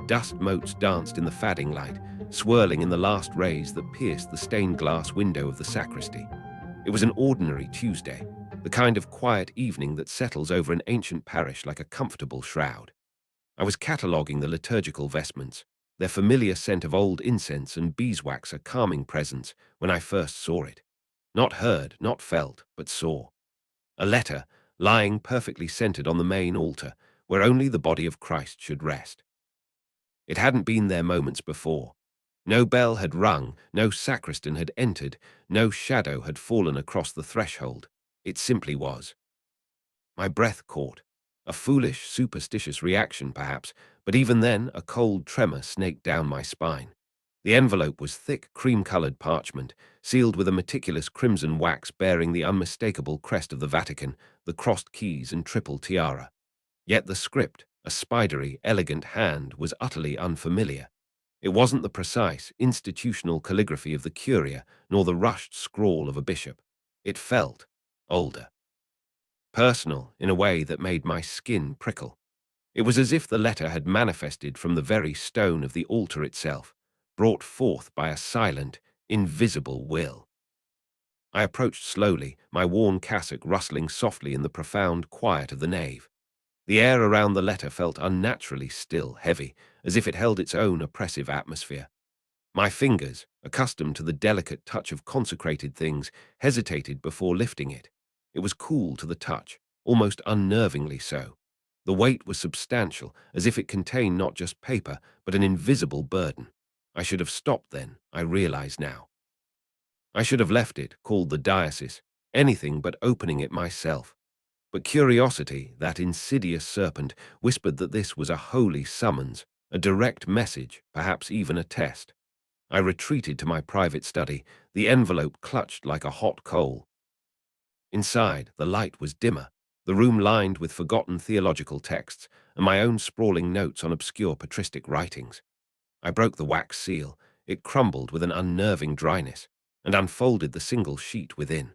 Dust motes danced in the fading light, swirling in the last rays that pierced the stained glass window of the sacristy. It was an ordinary Tuesday, the kind of quiet evening that settles over an ancient parish like a comfortable shroud. I was cataloguing the liturgical vestments, their familiar scent of old incense and beeswax a calming presence, when I first saw it. Not heard, not felt, but saw. A letter, lying perfectly centered on the main altar, where only the body of Christ should rest. It hadn't been there moments before. No bell had rung, no sacristan had entered, no shadow had fallen across the threshold. It simply was. My breath caught. A foolish, superstitious reaction, perhaps, but even then a cold tremor snaked down my spine. The envelope was thick, cream-colored parchment, sealed with a meticulous crimson wax bearing the unmistakable crest of the Vatican, the crossed keys and triple tiara. Yet the script, a spidery, elegant hand, was utterly unfamiliar. It wasn't the precise, institutional calligraphy of the Curia, nor the rushed scrawl of a bishop. It felt older. Personal, in a way that made my skin prickle. It was as if the letter had manifested from the very stone of the altar itself, brought forth by a silent, invisible will. I approached slowly, my worn cassock rustling softly in the profound quiet of the nave. The air around the letter felt unnaturally still, heavy, as if it held its own oppressive atmosphere. My fingers, accustomed to the delicate touch of consecrated things, hesitated before lifting it. It was cool to the touch, almost unnervingly so. The weight was substantial, as if it contained not just paper, but an invisible burden. I should have stopped then, I realize now. I should have left it, called the diocese, anything but opening it myself. But curiosity, that insidious serpent, whispered that this was a holy summons, a direct message, perhaps even a test. I retreated to my private study, the envelope clutched like a hot coal. Inside, the light was dimmer, the room lined with forgotten theological texts and my own sprawling notes on obscure patristic writings. I broke the wax seal. It crumbled with an unnerving dryness, and unfolded the single sheet within.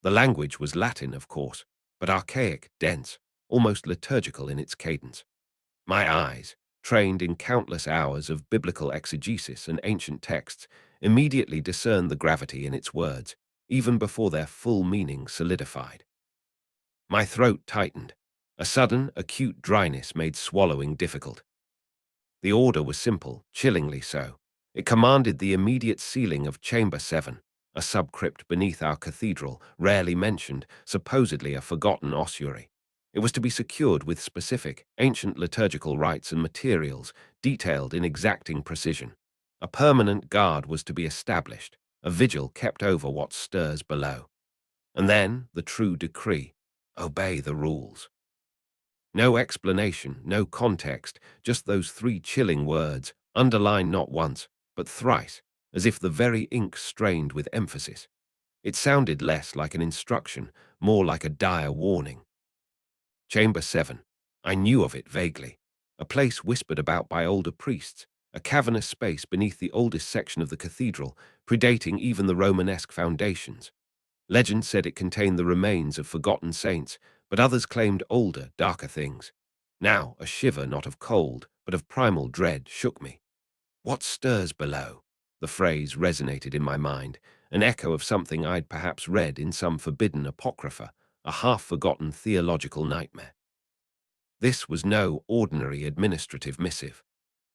The language was Latin, of course, but archaic, dense, almost liturgical in its cadence. My eyes, trained in countless hours of biblical exegesis and ancient texts, immediately discerned the gravity in its words, even before their full meaning solidified. My throat tightened. A sudden, acute dryness made swallowing difficult. The order was simple, chillingly so. It commanded the immediate sealing of Chamber 7, a subcrypt beneath our cathedral, rarely mentioned, supposedly a forgotten ossuary. It was to be secured with specific, ancient liturgical rites and materials, detailed in exacting precision. A permanent guard was to be established, a vigil kept over what stirs below. And then the true decree: obey the rules. No explanation, no context, just those three chilling words, underlined not once, but thrice, as if the very ink strained with emphasis. It sounded less like an instruction, more like a dire warning. Chamber 7. I knew of it vaguely. A place whispered about by older priests, a cavernous space beneath the oldest section of the cathedral, predating even the Romanesque foundations. Legend said it contained the remains of forgotten saints, but others claimed older, darker things. Now, a shiver not of cold, but of primal dread shook me. What stirs below? The phrase resonated in my mind, an echo of something I'd perhaps read in some forbidden apocrypha, a half-forgotten theological nightmare. This was no ordinary administrative missive.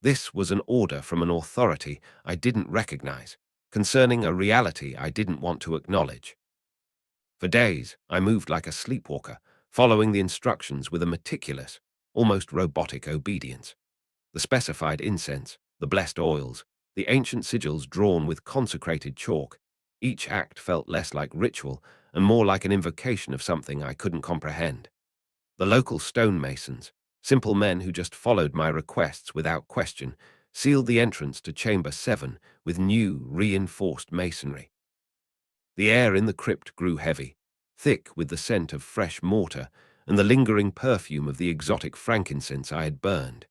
This was an order from an authority I didn't recognize, concerning a reality I didn't want to acknowledge. For days, I moved like a sleepwalker, following the instructions with a meticulous, almost robotic obedience. The specified incense, the blessed oils, the ancient sigils drawn with consecrated chalk, each act felt less like ritual and more like an invocation of something I couldn't comprehend. The local stonemasons, simple men who just followed my requests without question, sealed the entrance to Chamber 7 with new, reinforced masonry. The air in the crypt grew heavy, thick with the scent of fresh mortar and the lingering perfume of the exotic frankincense I had burned.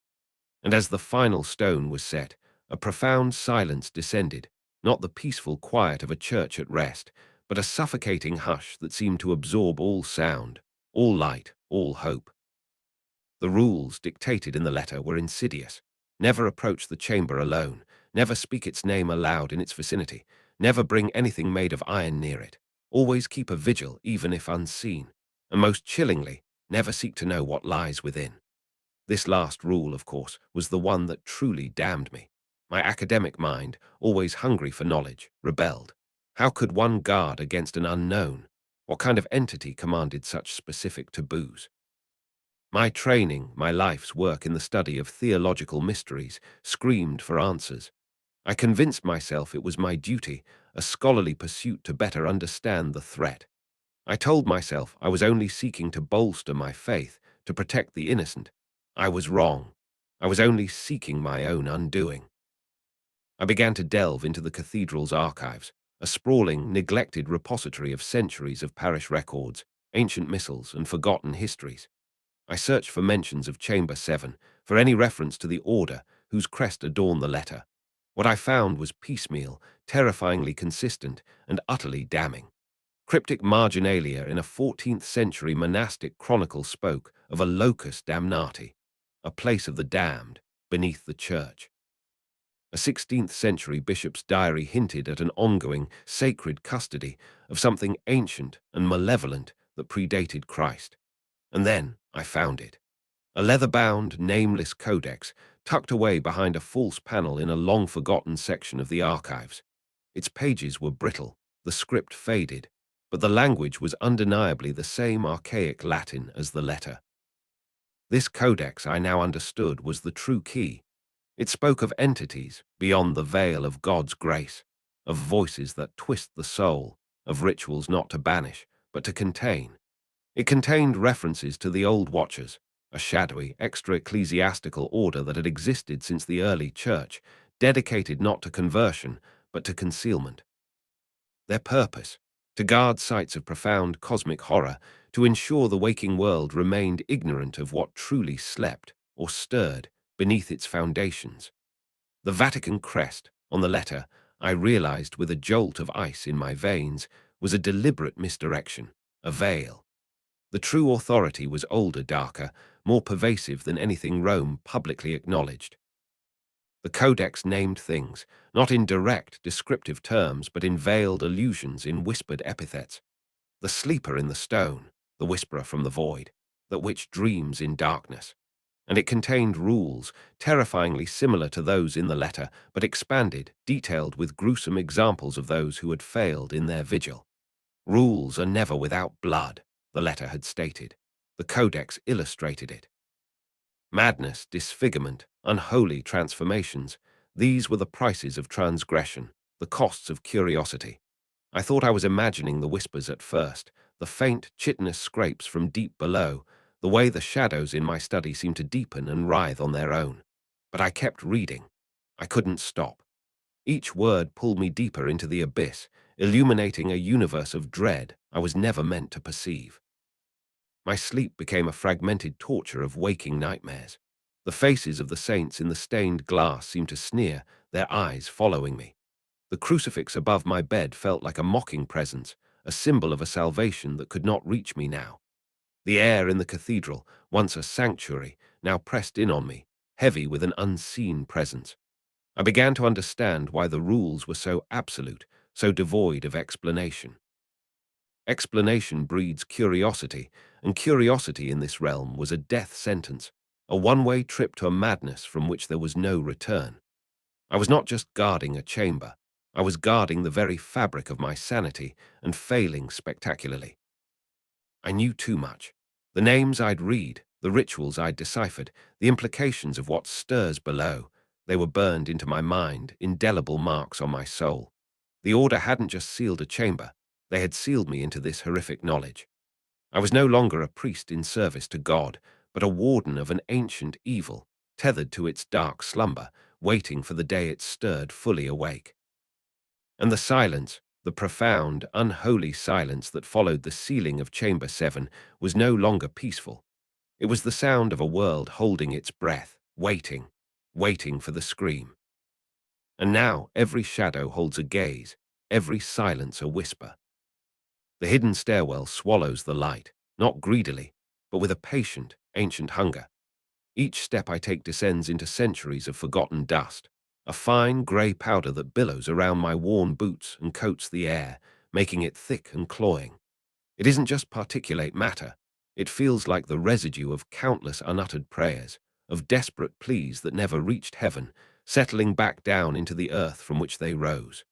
And as the final stone was set, a profound silence descended, not the peaceful quiet of a church at rest, but a suffocating hush that seemed to absorb all sound, all light, all hope. The rules dictated in the letter were insidious. Never approach the chamber alone, never speak its name aloud in its vicinity, never bring anything made of iron near it, always keep a vigil even if unseen, and most chillingly, never seek to know what lies within. This last rule, of course, was the one that truly damned me. My academic mind, always hungry for knowledge, rebelled. How could one guard against an unknown? What kind of entity commanded such specific taboos? My training, my life's work in the study of theological mysteries, screamed for answers. I convinced myself it was my duty, a scholarly pursuit to better understand the threat. I told myself I was only seeking to bolster my faith, to protect the innocent. I was wrong. I was only seeking my own undoing. I began to delve into the cathedral's archives, a sprawling, neglected repository of centuries of parish records, ancient missals, and forgotten histories. I searched for mentions of Chamber 7, for any reference to the order whose crest adorned the letter. What I found was piecemeal, terrifyingly consistent, and utterly damning. Cryptic marginalia in a 14th century monastic chronicle spoke of a locus damnati, a place of the damned, beneath the church. A 16th century bishop's diary hinted at an ongoing, sacred custody of something ancient and malevolent that predated Christ. And then I found it. A leather-bound, nameless codex tucked away behind a false panel in a long-forgotten section of the archives. Its pages were brittle, the script faded, but the language was undeniably the same archaic Latin as the letter. This codex, I now understood, was the true key. It spoke of entities beyond the veil of God's grace, of voices that twist the soul, of rituals not to banish, but to contain. It contained references to the Old Watchers, a shadowy, extra-ecclesiastical order that had existed since the early church, dedicated not to conversion, but to concealment. Their purpose, to guard sites of profound cosmic horror, to ensure the waking world remained ignorant of what truly slept or stirred beneath its foundations. The Vatican crest, on the letter, I realized with a jolt of ice in my veins, was a deliberate misdirection, a veil. The true authority was older, darker, more pervasive than anything Rome publicly acknowledged. The Codex named things, not in direct, descriptive terms, but in veiled allusions, in whispered epithets. The sleeper in the stone, the whisperer from the void, that which dreams in darkness. And it contained rules, terrifyingly similar to those in the letter, but expanded, detailed with gruesome examples of those who had failed in their vigil. Rules are never without blood, the letter had stated. The Codex illustrated it. Madness, disfigurement, unholy transformations, these were the prices of transgression, the costs of curiosity. I thought I was imagining the whispers at first, the faint, chitinous scrapes from deep below, the way the shadows in my study seemed to deepen and writhe on their own. But I kept reading. I couldn't stop. Each word pulled me deeper into the abyss, illuminating a universe of dread I was never meant to perceive. My sleep became a fragmented torture of waking nightmares. The faces of the saints in the stained glass seemed to sneer, their eyes following me. The crucifix above my bed felt like a mocking presence, a symbol of a salvation that could not reach me now. The air in the cathedral, once a sanctuary, now pressed in on me, heavy with an unseen presence. I began to understand why the rules were so absolute, so devoid of explanation. Explanation breeds curiosity, and curiosity in this realm was a death sentence, a one-way trip to a madness from which there was no return. I was not just guarding a chamber. I was guarding the very fabric of my sanity and failing spectacularly. I knew too much. The names I'd read, the rituals I'd deciphered, the implications of what stirs below, they were burned into my mind, indelible marks on my soul. The order hadn't just sealed a chamber, they had sealed me into this horrific knowledge. I was no longer a priest in service to God, but a warden of an ancient evil, tethered to its dark slumber, waiting for the day it stirred fully awake. And the silence, the profound, unholy silence that followed the sealing of Chamber 7 was no longer peaceful. It was the sound of a world holding its breath, waiting, waiting for the scream. And now every shadow holds a gaze, every silence a whisper. The hidden stairwell swallows the light, not greedily, but with a patient, ancient hunger. Each step I take descends into centuries of forgotten dust, a fine grey powder that billows around my worn boots and coats the air, making it thick and cloying. It isn't just particulate matter. It feels like the residue of countless unuttered prayers, of desperate pleas that never reached heaven, settling back down into the earth from which they rose.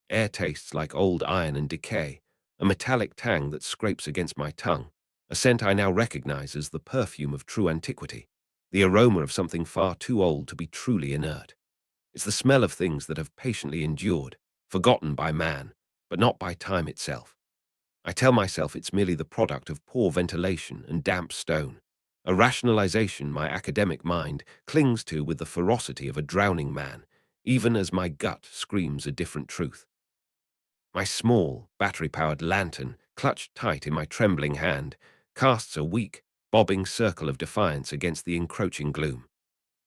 Air tastes like old iron and decay, a metallic tang that scrapes against my tongue, a scent I now recognize as the perfume of true antiquity, the aroma of something far too old to be truly inert. It's the smell of things that have patiently endured, forgotten by man, but not by time itself. I tell myself it's merely the product of poor ventilation and damp stone, a rationalization my academic mind clings to with the ferocity of a drowning man, even as my gut screams a different truth. My small, battery-powered lantern, clutched tight in my trembling hand, casts a weak, bobbing circle of defiance against the encroaching gloom.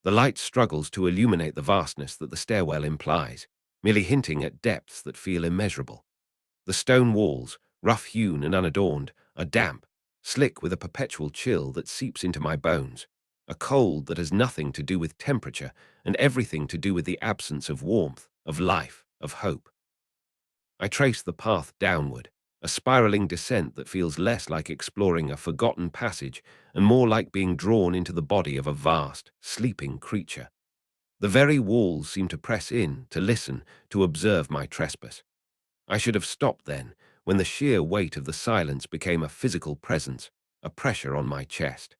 The light struggles to illuminate the vastness that the stairwell implies, merely hinting at depths that feel immeasurable. The stone walls, rough-hewn and unadorned, are damp, slick with a perpetual chill that seeps into my bones, a cold that has nothing to do with temperature and everything to do with the absence of warmth, of life, of hope. I trace the path downward, a spiraling descent that feels less like exploring a forgotten passage and more like being drawn into the body of a vast, sleeping creature. The very walls seem to press in, to listen, to observe my trespass. I should have stopped then, when the sheer weight of the silence became a physical presence, a pressure on my chest.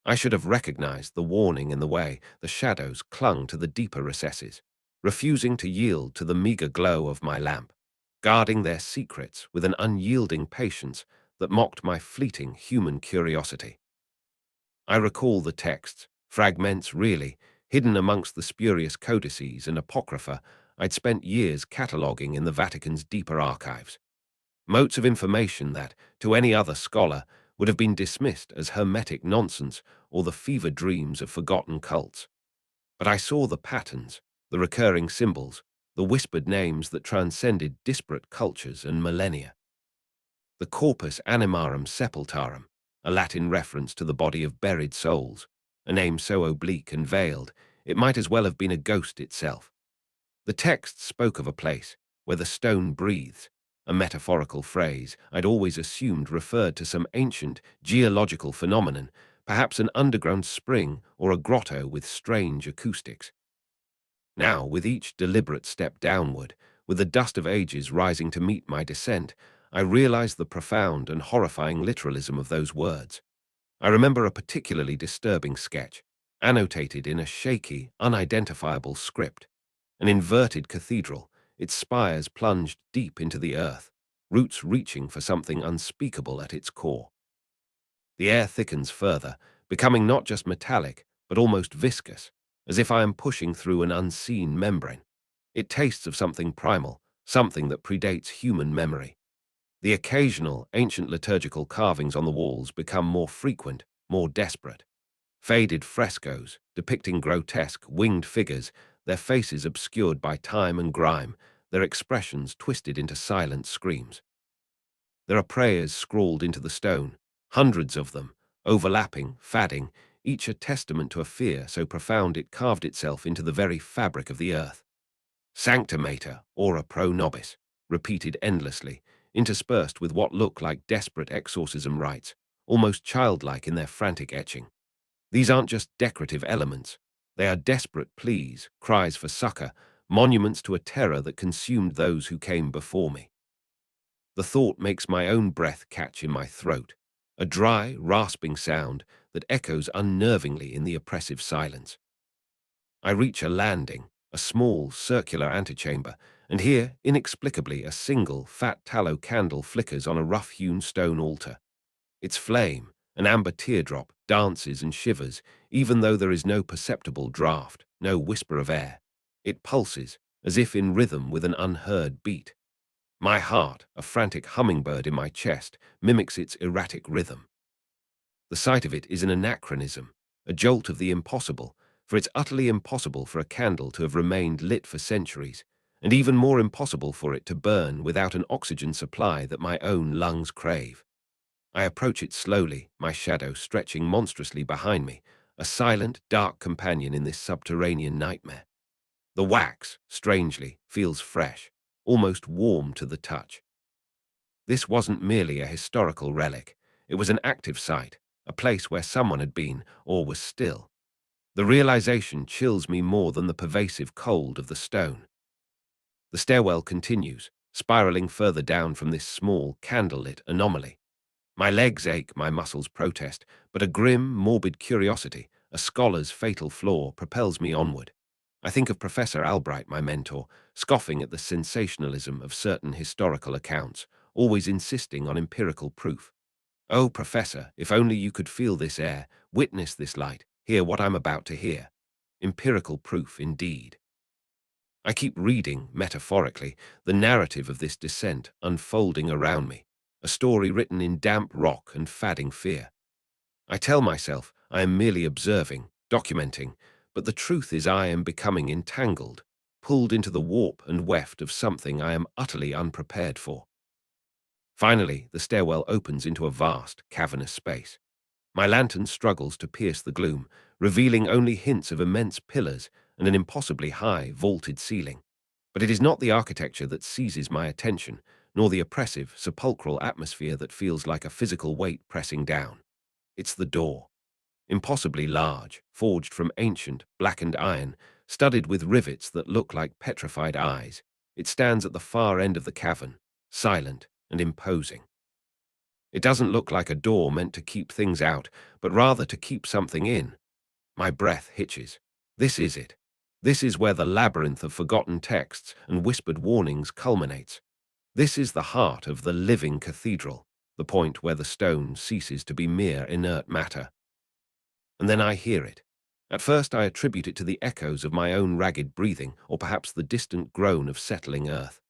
I should have recognized the warning in the way the shadows clung to the deeper recesses, refusing to yield to the meager glow of my lamp, guarding their secrets with an unyielding patience that mocked my fleeting human curiosity. I recall the texts, fragments really, hidden amongst the spurious codices and apocrypha I'd spent years cataloguing in the Vatican's deeper archives. Motes of information that, to any other scholar, would have been dismissed as hermetic nonsense or the fever dreams of forgotten cults. But I saw the patterns, the recurring symbols, the whispered names that transcended disparate cultures and millennia. The corpus animarum sepultarum, a Latin reference to the body of buried souls, a name so oblique and veiled, it might as well have been a ghost itself. The text spoke of a place where the stone breathes, a metaphorical phrase I'd always assumed referred to some ancient geological phenomenon, perhaps an underground spring or a grotto with strange acoustics. Now, with each deliberate step downward, with the dust of ages rising to meet my descent, I realized the profound and horrifying literalism of those words. I remember a particularly disturbing sketch, annotated in a shaky, unidentifiable script. An inverted cathedral, its spires plunged deep into the earth, roots reaching for something unspeakable at its core. The air thickens further, becoming not just metallic, but almost viscous, as if I am pushing through an unseen membrane. It tastes of something primal, something that predates human memory. The occasional, ancient liturgical carvings on the walls become more frequent, more desperate. Faded frescoes, depicting grotesque, winged figures, their faces obscured by time and grime, their expressions twisted into silent screams. There are prayers scrawled into the stone, hundreds of them, overlapping, fading, each a testament to a fear so profound it carved itself into the very fabric of the earth. Sancta Mater, ora pro nobis, repeated endlessly, interspersed with what look like desperate exorcism rites, almost childlike in their frantic etching. These aren't just decorative elements. They are desperate pleas, cries for succor, monuments to a terror that consumed those who came before me. The thought makes my own breath catch in my throat, a dry, rasping sound that echoes unnervingly in the oppressive silence. I reach a landing, a small, circular antechamber, and here, inexplicably, a single, fat tallow candle flickers on a rough-hewn stone altar. Its flame, an amber teardrop, dances and shivers, even though there is no perceptible draught, no whisper of air. It pulses, as if in rhythm with an unheard beat. My heart, a frantic hummingbird in my chest, mimics its erratic rhythm. The sight of it is an anachronism, a jolt of the impossible, for it's utterly impossible for a candle to have remained lit for centuries, and even more impossible for it to burn without an oxygen supply that my own lungs crave. I approach it slowly, my shadow stretching monstrously behind me, a silent, dark companion in this subterranean nightmare. The wax, strangely, feels fresh, almost warm to the touch. This wasn't merely a historical relic. It was an active site, a place where someone had been, or was still. The realization chills me more than the pervasive cold of the stone. The stairwell continues, spiraling further down from this small, candlelit anomaly. My legs ache, my muscles protest, but a grim, morbid curiosity, a scholar's fatal flaw, propels me onward. I think of Professor Albright, my mentor, scoffing at the sensationalism of certain historical accounts, always insisting on empirical proof. Oh, Professor, if only you could feel this air, witness this light, hear what I'm about to hear. Empirical proof, indeed. I keep reading, metaphorically, the narrative of this descent unfolding around me, a story written in damp rock and fadding fear. I tell myself I am merely observing, documenting, but the truth is I am becoming entangled, pulled into the warp and weft of something I am utterly unprepared for. Finally, the stairwell opens into a vast, cavernous space. My lantern struggles to pierce the gloom, revealing only hints of immense pillars and an impossibly high, vaulted ceiling. But it is not the architecture that seizes my attention, nor the oppressive, sepulchral atmosphere that feels like a physical weight pressing down. It's the door. Impossibly large, forged from ancient, blackened iron, studded with rivets that look like petrified eyes. It stands at the far end of the cavern, silent and imposing. It doesn't look like a door meant to keep things out, but rather to keep something in. My breath hitches. This is it. This is where the labyrinth of forgotten texts and whispered warnings culminates. This is the heart of the living cathedral, the point where the stone ceases to be mere inert matter. And then I hear it. At first I attribute it to the echoes of my own ragged breathing, or perhaps the distant groan of settling earth.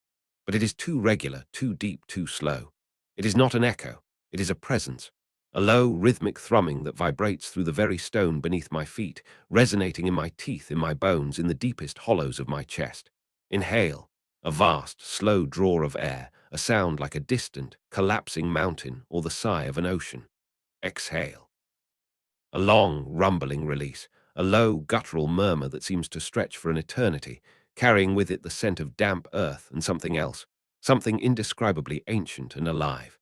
But it is too regular, too deep, too slow. It is not an echo. It is a presence, a low, rhythmic thrumming that vibrates through the very stone beneath my feet, resonating in my teeth, in my bones, in the deepest hollows of my chest. Inhale, a vast, slow draw of air, a sound like a distant, collapsing mountain or the sigh of an ocean. Exhale. A long, rumbling release, a low, guttural murmur that seems to stretch for an eternity, carrying with it the scent of damp earth and something else, something indescribably ancient and alive.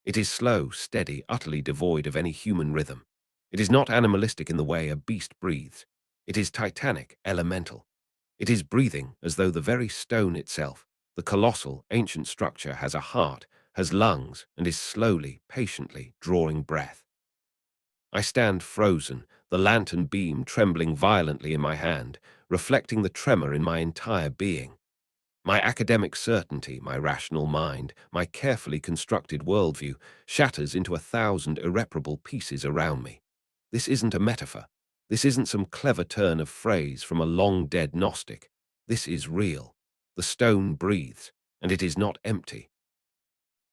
It is slow, steady, utterly devoid of any human rhythm. It is not animalistic in the way a beast breathes. It is titanic, elemental. It is breathing as though the very stone itself, the colossal, ancient structure, has a heart, has lungs, and is slowly, patiently drawing breath. I stand frozen, the lantern beam trembling violently in my hand, reflecting the tremor in my entire being. My academic certainty, my rational mind, my carefully constructed worldview shatters into 1,000 irreparable pieces around me. This isn't a metaphor. This isn't some clever turn of phrase from a long-dead Gnostic. This is real. The stone breathes, and it is not empty.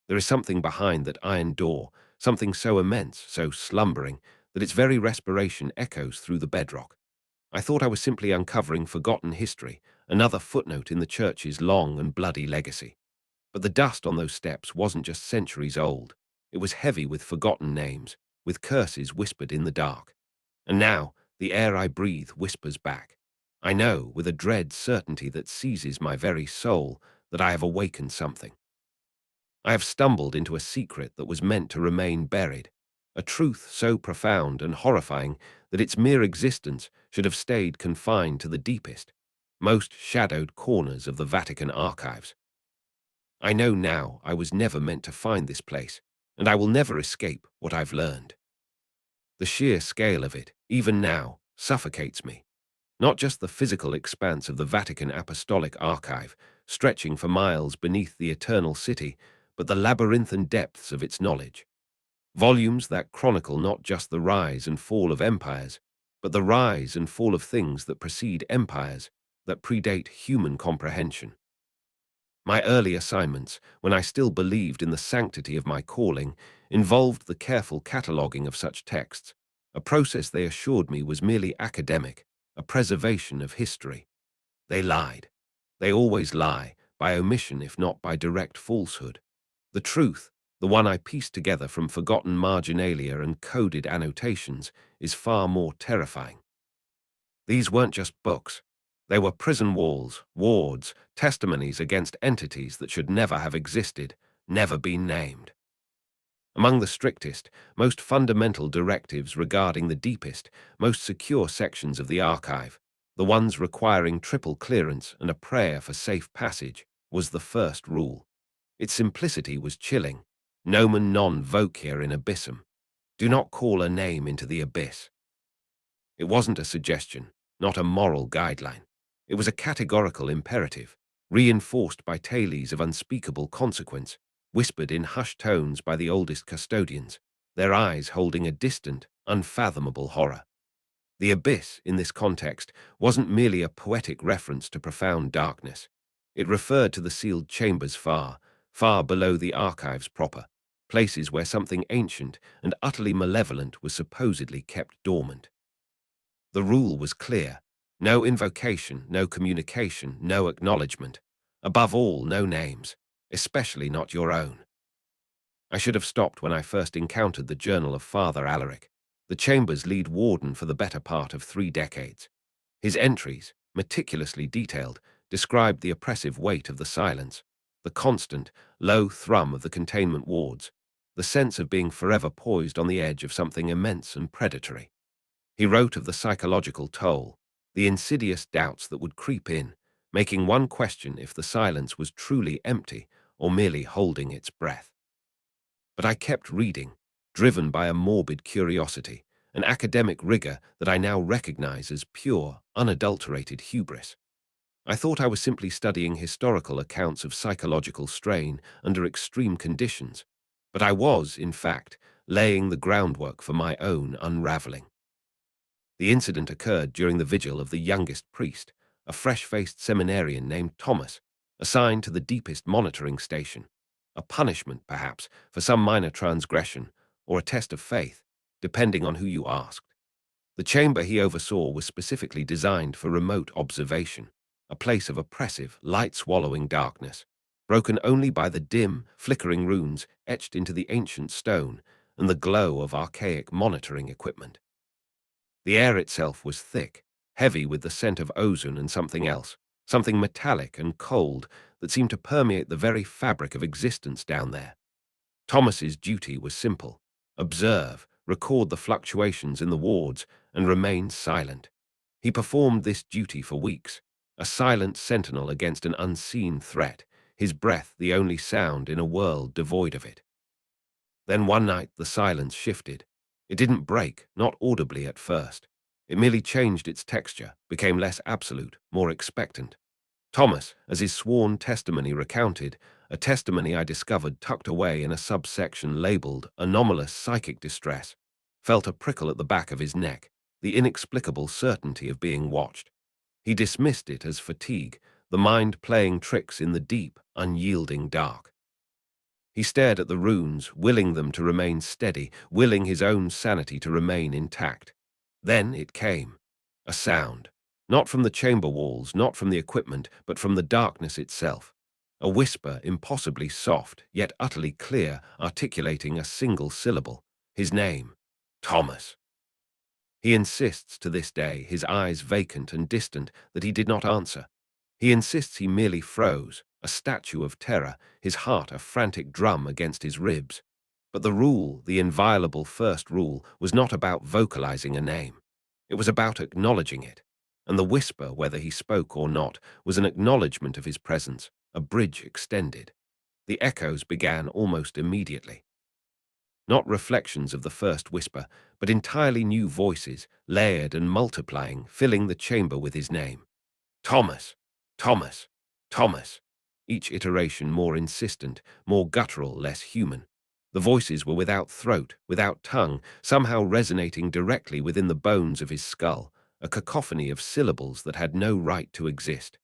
There is something behind that iron door, something so immense, so slumbering, that its very respiration echoes through the bedrock. I thought I was simply uncovering forgotten history, another footnote in the church's long and bloody legacy. But the dust on those steps wasn't just centuries old. It was heavy with forgotten names, with curses whispered in the dark. And now, the air I breathe whispers back. I know, with a dread certainty that seizes my very soul, that I have awakened something. I have stumbled into a secret that was meant to remain buried, a truth so profound and horrifying that its mere existence should have stayed confined to the deepest, most shadowed corners of the Vatican archives. I know now I was never meant to find this place, and I will never escape what I've learned. The sheer scale of it, even now, suffocates me. Not just the physical expanse of the Vatican Apostolic Archive, stretching for miles beneath the eternal city, but the labyrinthine depths of its knowledge. Volumes that chronicle not just the rise and fall of empires, but the rise and fall of things that precede empires, that predate human comprehension. My early assignments, when I still believed in the sanctity of my calling, involved the careful cataloguing of such texts, a process they assured me was merely academic, a preservation of history. They lied. They always lie, by omission if not by direct falsehood. The truth, the one I pieced together from forgotten marginalia and coded annotations, is far more terrifying. These weren't just books. They were prison walls, wards, testimonies against entities that should never have existed, never been named. Among the strictest, most fundamental directives regarding the deepest, most secure sections of the archive, the ones requiring triple clearance and a prayer for safe passage, was the first rule. Its simplicity was chilling. Nomen non vocia in abyssum. Do not call a name into the abyss. It wasn't a suggestion, not a moral guideline. It was a categorical imperative, reinforced by tales of unspeakable consequence, whispered in hushed tones by the oldest custodians, their eyes holding a distant, unfathomable horror. The abyss, in this context, wasn't merely a poetic reference to profound darkness. It referred to the sealed chambers far, far below the archives proper, places where something ancient and utterly malevolent was supposedly kept dormant. The rule was clear. No invocation, no communication, no acknowledgement. Above all, no names, especially not your own. I should have stopped when I first encountered the journal of Father Alaric, the chamber's lead warden for the better part of 3 decades. His entries, meticulously detailed, described the oppressive weight of the silence, the constant, low thrum of the containment wards, the sense of being forever poised on the edge of something immense and predatory. He wrote of the psychological toll, the insidious doubts that would creep in, making one question if the silence was truly empty or merely holding its breath. But I kept reading, driven by a morbid curiosity, an academic rigor that I now recognize as pure, unadulterated hubris. I thought I was simply studying historical accounts of psychological strain under extreme conditions, but I was, in fact, laying the groundwork for my own unraveling. The incident occurred during the vigil of the youngest priest, a fresh-faced seminarian named Thomas, assigned to the deepest monitoring station, a punishment, perhaps, for some minor transgression, or a test of faith, depending on who you asked. The chamber he oversaw was specifically designed for remote observation, a place of oppressive, light-swallowing darkness, broken only by the dim, flickering runes etched into the ancient stone and the glow of archaic monitoring equipment. The air itself was thick, heavy with the scent of ozone and something else, something metallic and cold that seemed to permeate the very fabric of existence down there. Thomas's duty was simple: observe, record the fluctuations in the wards, and remain silent. He performed this duty for weeks, a silent sentinel against an unseen threat, his breath the only sound in a world devoid of it. Then one night the silence shifted. It didn't break, not audibly at first. It merely changed its texture, became less absolute, more expectant. Thomas, as his sworn testimony recounted, a testimony I discovered tucked away in a subsection labeled anomalous psychic distress, felt a prickle at the back of his neck, the inexplicable certainty of being watched. He dismissed it as fatigue, the mind playing tricks in the deep, unyielding dark. He stared at the runes, willing them to remain steady, willing his own sanity to remain intact. Then it came. A sound. Not from the chamber walls, not from the equipment, but from the darkness itself. A whisper, impossibly soft, yet utterly clear, articulating a single syllable. His name. Thomas. He insists to this day, his eyes vacant and distant, that he did not answer. He insists he merely froze, a statue of terror, his heart a frantic drum against his ribs. But the rule, the inviolable first rule, was not about vocalizing a name. It was about acknowledging it. And the whisper, whether he spoke or not, was an acknowledgement of his presence, a bridge extended. The echoes began almost immediately. Not reflections of the first whisper, but entirely new voices, layered and multiplying, filling the chamber with his name. Thomas! Thomas! Thomas! Each iteration more insistent, more guttural, less human. The voices were without throat, without tongue, somehow resonating directly within the bones of his skull, a cacophony of syllables that had no right to exist.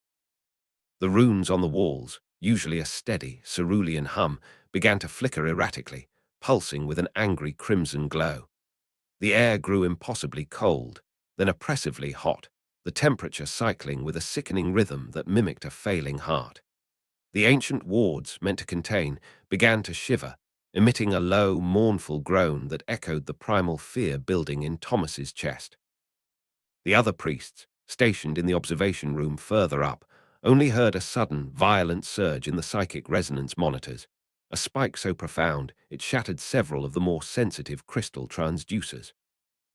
The runes on the walls, usually a steady, cerulean hum, began to flicker erratically, pulsing with an angry crimson glow. The air grew impossibly cold, then oppressively hot, the temperature cycling with a sickening rhythm that mimicked a failing heart. The ancient wards, meant to contain, began to shiver, emitting a low, mournful groan that echoed the primal fear building in Thomas's chest. The other priests, stationed in the observation room further up, only heard a sudden, violent surge in the psychic resonance monitors, a spike so profound it shattered several of the more sensitive crystal transducers.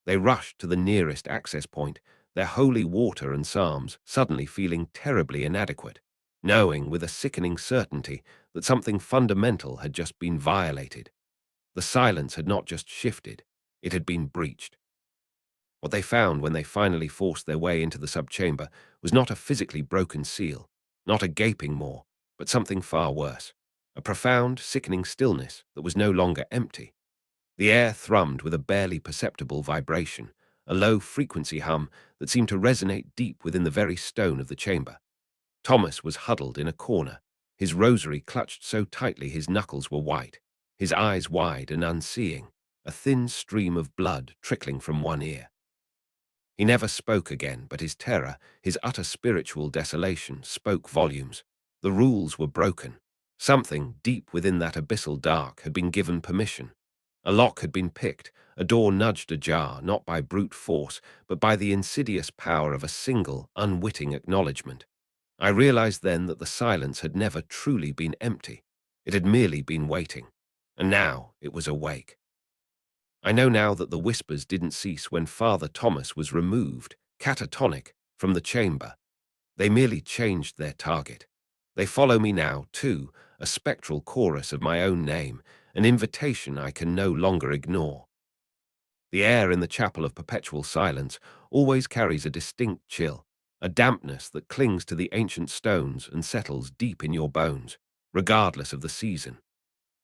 They rushed to the nearest access point, their holy water and psalms suddenly feeling terribly inadequate, knowing with a sickening certainty that something fundamental had just been violated. The silence had not just shifted, it had been breached. What they found when they finally forced their way into the subchamber was not a physically broken seal, not a gaping maw, but something far worse. A profound, sickening stillness that was no longer empty. The air thrummed with a barely perceptible vibration, a low-frequency hum that seemed to resonate deep within the very stone of the chamber. Thomas was huddled in a corner, his rosary clutched so tightly his knuckles were white, his eyes wide and unseeing, a thin stream of blood trickling from one ear. He never spoke again, but his terror, his utter spiritual desolation, spoke volumes. The rules were broken. Something deep within that abyssal dark had been given permission. A lock had been picked, a door nudged ajar, not by brute force, but by the insidious power of a single, unwitting acknowledgement. I realized then that the silence had never truly been empty. It had merely been waiting. And now it was awake. I know now that the whispers didn't cease when Father Thomas was removed, catatonic, from the chamber. They merely changed their target. They follow me now, too, a spectral chorus of my own name, an invitation I can no longer ignore. The air in the chapel of perpetual silence always carries a distinct chill, a dampness that clings to the ancient stones and settles deep in your bones, regardless of the season.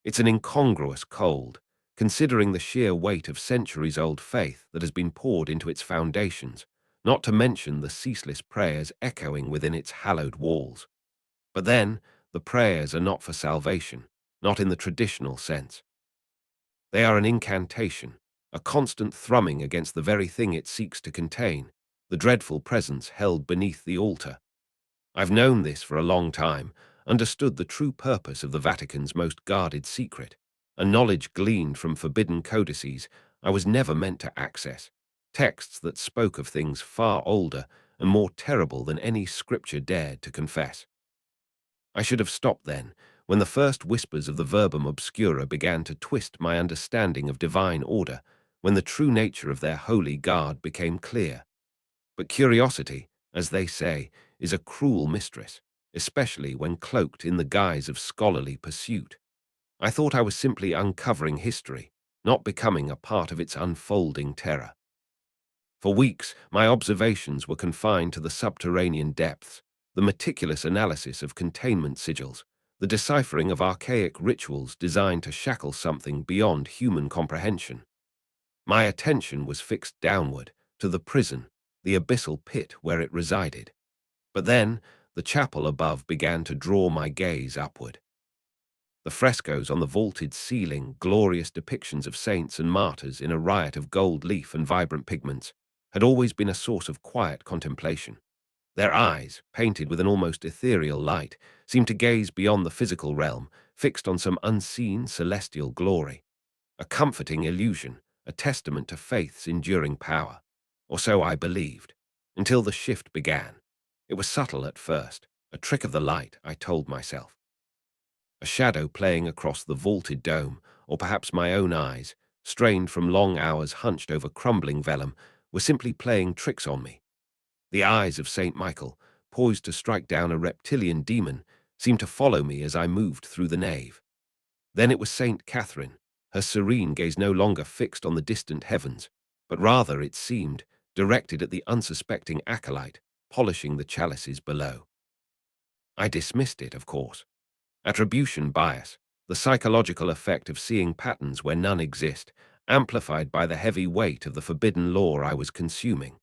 It's an incongruous cold, considering the sheer weight of centuries-old faith that has been poured into its foundations, not to mention the ceaseless prayers echoing within its hallowed walls. But then, the prayers are not for salvation, not in the traditional sense. They are an incantation, a constant thrumming against the very thing it seeks to contain, the dreadful presence held beneath the altar. I've known this for a long time, understood the true purpose of the Vatican's most guarded secret, a knowledge gleaned from forbidden codices I was never meant to access, texts that spoke of things far older and more terrible than any scripture dared to confess. I should have stopped then, when the first whispers of the verbum obscura began to twist my understanding of divine order, when the true nature of their holy guard became clear. But curiosity, as they say, is a cruel mistress, especially when cloaked in the guise of scholarly pursuit. I thought I was simply uncovering history, not becoming a part of its unfolding terror. For weeks, my observations were confined to the subterranean depths, the meticulous analysis of containment sigils, the deciphering of archaic rituals designed to shackle something beyond human comprehension. My attention was fixed downward, to the prison, the abyssal pit where it resided. But then, the chapel above began to draw my gaze upward. The frescoes on the vaulted ceiling, glorious depictions of saints and martyrs in a riot of gold leaf and vibrant pigments, had always been a source of quiet contemplation. Their eyes, painted with an almost ethereal light, seemed to gaze beyond the physical realm, fixed on some unseen celestial glory. A comforting illusion, a testament to faith's enduring power. Or so I believed, until the shift began. It was subtle at first, a trick of the light, I told myself. A shadow playing across the vaulted dome, or perhaps my own eyes, strained from long hours hunched over crumbling vellum, were simply playing tricks on me. The eyes of St. Michael, poised to strike down a reptilian demon, seemed to follow me as I moved through the nave. Then it was St. Catherine, her serene gaze no longer fixed on the distant heavens, but rather, it seemed, directed at the unsuspecting acolyte, polishing the chalices below. I dismissed it, of course. Attribution bias, the psychological effect of seeing patterns where none exist, amplified by the heavy weight of the forbidden lore I was consuming.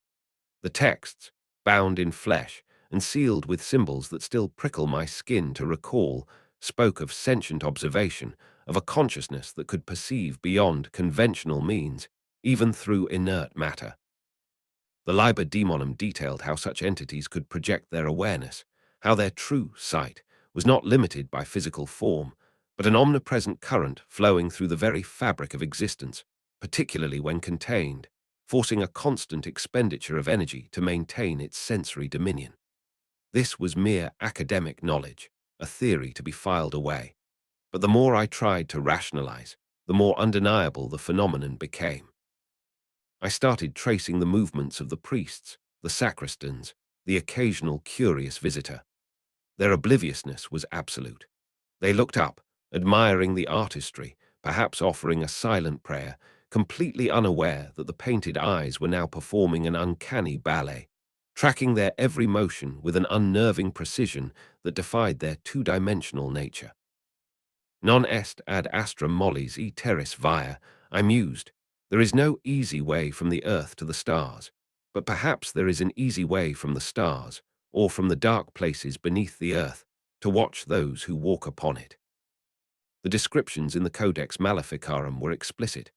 The texts, bound in flesh and sealed with symbols that still prickle my skin to recall, spoke of sentient observation, of a consciousness that could perceive beyond conventional means, even through inert matter. The Liber Daemonum detailed how such entities could project their awareness, how their true sight was not limited by physical form, but an omnipresent current flowing through the very fabric of existence, particularly when contained, forcing a constant expenditure of energy to maintain its sensory dominion. This was mere academic knowledge, a theory to be filed away. But the more I tried to rationalize, the more undeniable the phenomenon became. I started tracing the movements of the priests, the sacristans, the occasional curious visitor. Their obliviousness was absolute. They looked up, admiring the artistry, perhaps offering a silent prayer, completely unaware that the painted eyes were now performing an uncanny ballet, tracking their every motion with an unnerving precision that defied their two-dimensional nature. Non est ad astra mollis e terris via, I mused. There is no easy way from the earth to the stars, but perhaps there is an easy way from the stars, or from the dark places beneath the earth, to watch those who walk upon it. The descriptions in the Codex Maleficarum were explicit.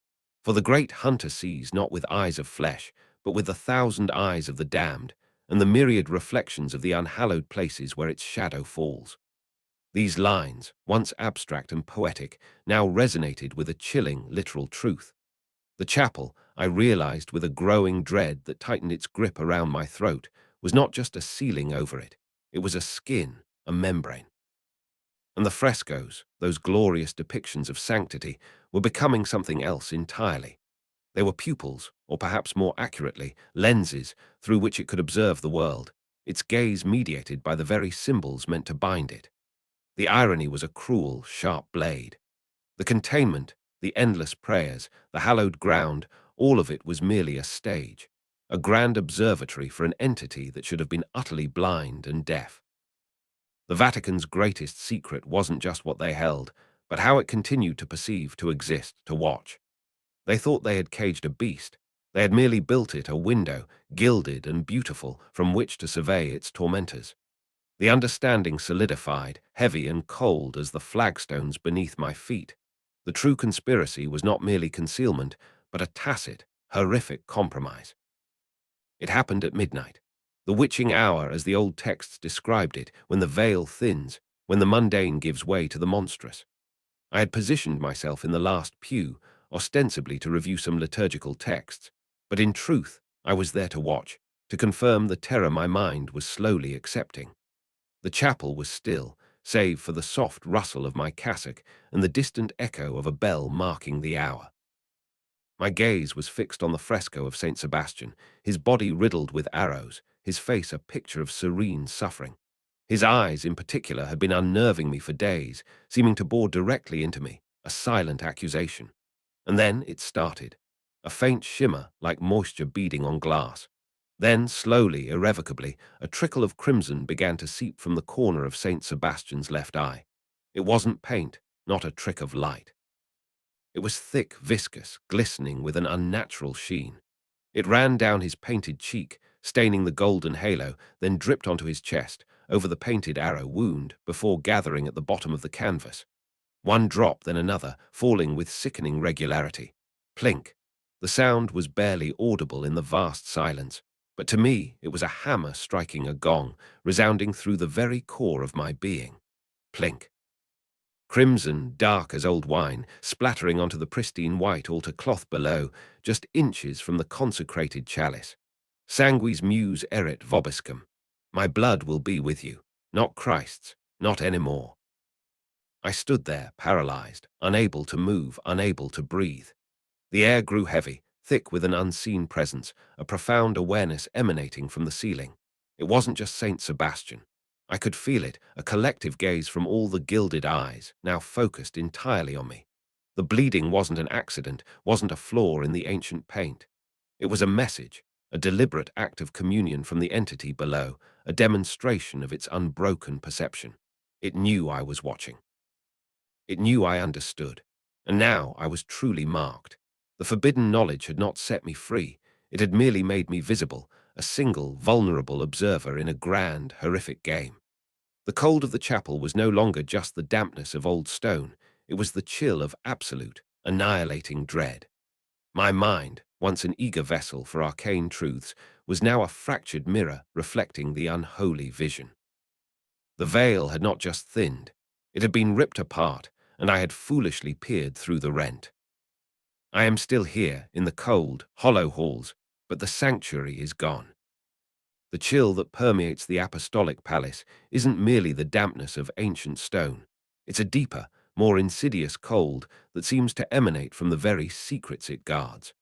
For the great hunter sees not with eyes of flesh, but with 1,000 eyes of the damned, and the myriad reflections of the unhallowed places where its shadow falls. These lines, once abstract and poetic, now resonated with a chilling, literal truth. The chapel, I realized with a growing dread that tightened its grip around my throat, was not just a ceiling over it. It was a skin, a membrane. And the frescoes, those glorious depictions of sanctity, were becoming something else entirely. They were pupils, or perhaps more accurately, lenses through which it could observe the world, its gaze mediated by the very symbols meant to bind it. The irony was a cruel, sharp blade. The containment, the endless prayers, the hallowed ground, all of it was merely a stage, a grand observatory for an entity that should have been utterly blind and deaf. The Vatican's greatest secret wasn't just what they held, but how it continued to perceive, to exist, to watch. They thought they had caged a beast. They had merely built it a window, gilded and beautiful, from which to survey its tormentors. The understanding solidified, heavy and cold as the flagstones beneath my feet. The true conspiracy was not merely concealment, but a tacit, horrific compromise. It happened at midnight, the witching hour as the old texts described it, when the veil thins, when the mundane gives way to the monstrous. I had positioned myself in the last pew, ostensibly to review some liturgical texts, but in truth I was there to watch, to confirm the terror my mind was slowly accepting. The chapel was still, save for the soft rustle of my cassock and the distant echo of a bell marking the hour. My gaze was fixed on the fresco of St. Sebastian, his body riddled with arrows, his face a picture of serene suffering. His eyes, in particular, had been unnerving me for days, seeming to bore directly into me, a silent accusation. And then it started, a faint shimmer like moisture beading on glass. Then, slowly, irrevocably, a trickle of crimson began to seep from the corner of St. Sebastian's left eye. It wasn't paint, not a trick of light. It was thick, viscous, glistening with an unnatural sheen. It ran down his painted cheek, staining the golden halo, then dripped onto his chest, over the painted arrow wound, before gathering at the bottom of the canvas. One drop, then another, falling with sickening regularity. Plink. The sound was barely audible in the vast silence, but to me it was a hammer striking a gong, resounding through the very core of my being. Plink. Crimson, dark as old wine, splattering onto the pristine white altar cloth below, just inches from the consecrated chalice. Sanguis meus erit vobiscum. My blood will be with you, not Christ's, not any more. I stood there, paralyzed, unable to move, unable to breathe. The air grew heavy, thick with an unseen presence, a profound awareness emanating from the ceiling. It wasn't just Saint Sebastian. I could feel it, a collective gaze from all the gilded eyes, now focused entirely on me. The bleeding wasn't an accident, wasn't a flaw in the ancient paint. It was a message, a deliberate act of communion from the entity below, a demonstration of its unbroken perception. It knew I was watching. It knew I understood. And now I was truly marked. The forbidden knowledge had not set me free. It had merely made me visible, a single, vulnerable observer in a grand, horrific game. The cold of the chapel was no longer just the dampness of old stone. It was the chill of absolute, annihilating dread. My mind, once an eager vessel for arcane truths, was now a fractured mirror reflecting the unholy vision. The veil had not just thinned. It had been ripped apart, and I had foolishly peered through the rent. I am still here, in the cold, hollow halls, but the sanctuary is gone. The chill that permeates the apostolic palace isn't merely the dampness of ancient stone. It's a deeper, more insidious cold that seems to emanate from the very secrets it guards.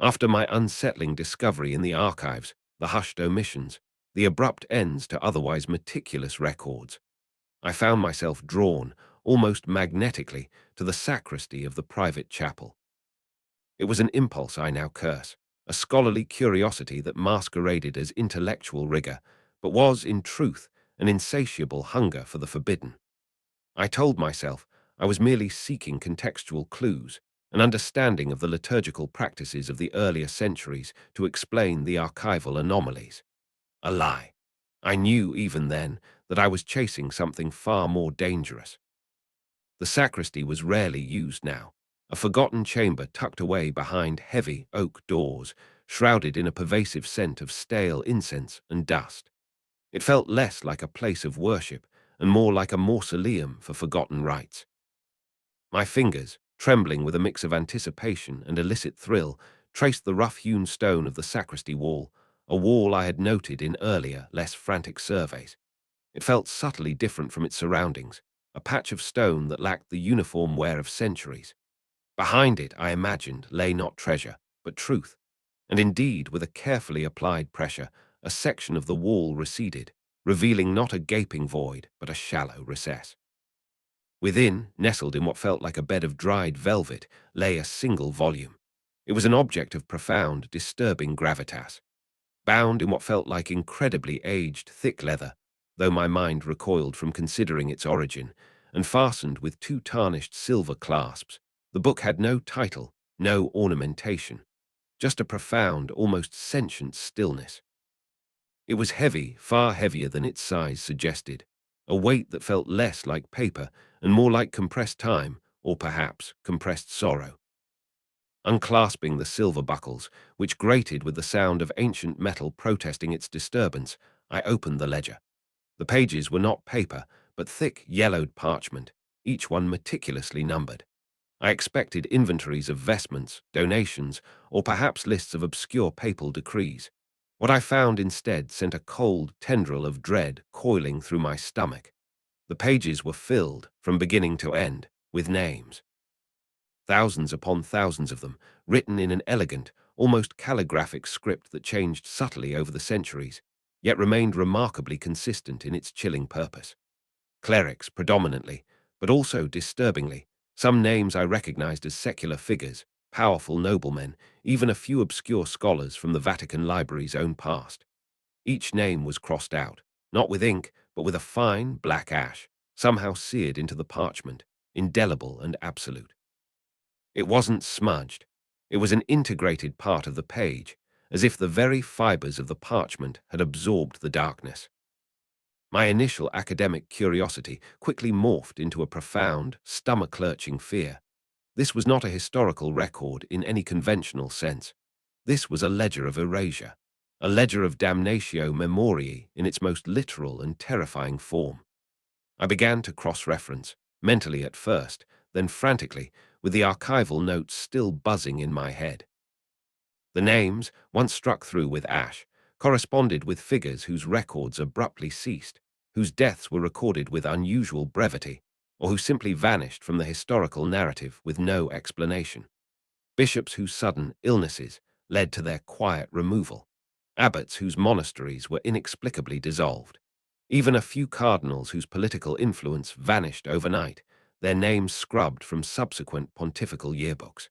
After my unsettling discovery in the archives, the hushed omissions, the abrupt ends to otherwise meticulous records, I found myself drawn, almost magnetically, to the sacristy of the private chapel. It was an impulse I now curse, a scholarly curiosity that masqueraded as intellectual rigor, but was, in truth, an insatiable hunger for the forbidden. I told myself I was merely seeking contextual clues, an understanding of the liturgical practices of the earlier centuries to explain the archival anomalies. A lie. I knew even then that I was chasing something far more dangerous. The sacristy was rarely used now, a forgotten chamber tucked away behind heavy oak doors, shrouded in a pervasive scent of stale incense and dust. It felt less like a place of worship and more like a mausoleum for forgotten rites. My fingers, trembling with a mix of anticipation and illicit thrill, traced the rough-hewn stone of the sacristy wall, a wall I had noted in earlier, less frantic surveys. It felt subtly different from its surroundings, a patch of stone that lacked the uniform wear of centuries. Behind it, I imagined, lay not treasure, but truth. And indeed, with a carefully applied pressure, a section of the wall receded, revealing not a gaping void, but a shallow recess. Within, nestled in what felt like a bed of dried velvet, lay a single volume. It was an object of profound, disturbing gravitas, bound in what felt like incredibly aged, thick leather, though my mind recoiled from considering its origin, and fastened with two tarnished silver clasps. The book had no title, no ornamentation, just a profound, almost sentient stillness. It was heavy, far heavier than its size suggested, a weight that felt less like paper and more like compressed time, or perhaps compressed sorrow. Unclasping the silver buckles, which grated with the sound of ancient metal protesting its disturbance, I opened the ledger. The pages were not paper, but thick, yellowed parchment, each one meticulously numbered. I expected inventories of vestments, donations, or perhaps lists of obscure papal decrees. What I found instead sent a cold tendril of dread coiling through my stomach. The pages were filled, from beginning to end, with names. Thousands upon thousands of them, written in an elegant, almost calligraphic script that changed subtly over the centuries, yet remained remarkably consistent in its chilling purpose. Clerics, predominantly, but also, disturbingly, some names I recognized as secular figures, powerful noblemen, even a few obscure scholars from the Vatican Library's own past. Each name was crossed out, not with ink, but with a fine, black ash, somehow seared into the parchment, indelible and absolute. It wasn't smudged. It was an integrated part of the page, as if the very fibers of the parchment had absorbed the darkness. My initial academic curiosity quickly morphed into a profound, stomach-lurching fear. This was not a historical record in any conventional sense. This was a ledger of erasure, a ledger of damnatio memoriae in its most literal and terrifying form. I began to cross-reference, mentally at first, then frantically, with the archival notes still buzzing in my head. The names, once struck through with ash, corresponded with figures whose records abruptly ceased, whose deaths were recorded with unusual brevity, or who simply vanished from the historical narrative with no explanation. Bishops whose sudden illnesses led to their quiet removal, abbots whose monasteries were inexplicably dissolved, even a few cardinals whose political influence vanished overnight, their names scrubbed from subsequent pontifical yearbooks.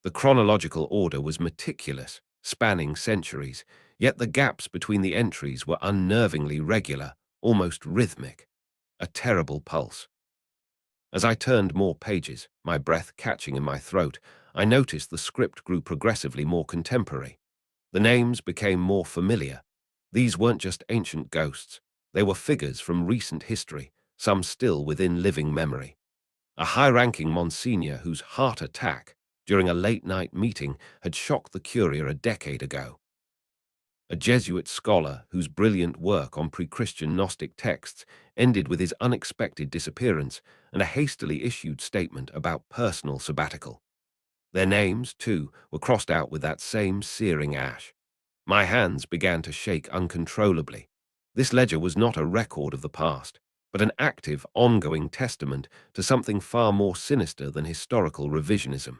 The chronological order was meticulous, spanning centuries, yet the gaps between the entries were unnervingly regular, almost rhythmic, a terrible pulse. As I turned more pages, my breath catching in my throat, I noticed the script grew progressively more contemporary. The names became more familiar. These weren't just ancient ghosts. They were figures from recent history, some still within living memory. A high-ranking Monsignor whose heart attack during a late-night meeting had shocked the Curia a decade ago. a Jesuit scholar whose brilliant work on pre-Christian Gnostic texts ended with his unexpected disappearance and a hastily issued statement about personal sabbatical. Their names, too, were crossed out with that same searing ash. My hands began to shake uncontrollably. This ledger was not a record of the past, but an active, ongoing testament to something far more sinister than historical revisionism.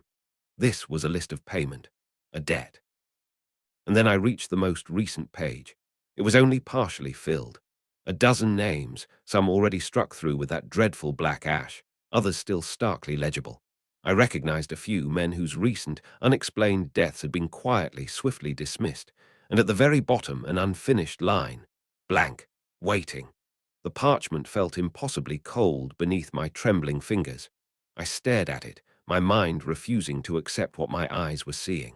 This was a list of payment, a debt. And then I reached the most recent page. It was only partially filled. A dozen names, some already struck through with that dreadful black ash, others still starkly legible. I recognized a few men whose recent, unexplained deaths had been quietly, swiftly dismissed, and at the very bottom an unfinished line, blank, waiting. The parchment felt impossibly cold beneath my trembling fingers. I stared at it, my mind refusing to accept what my eyes were seeing.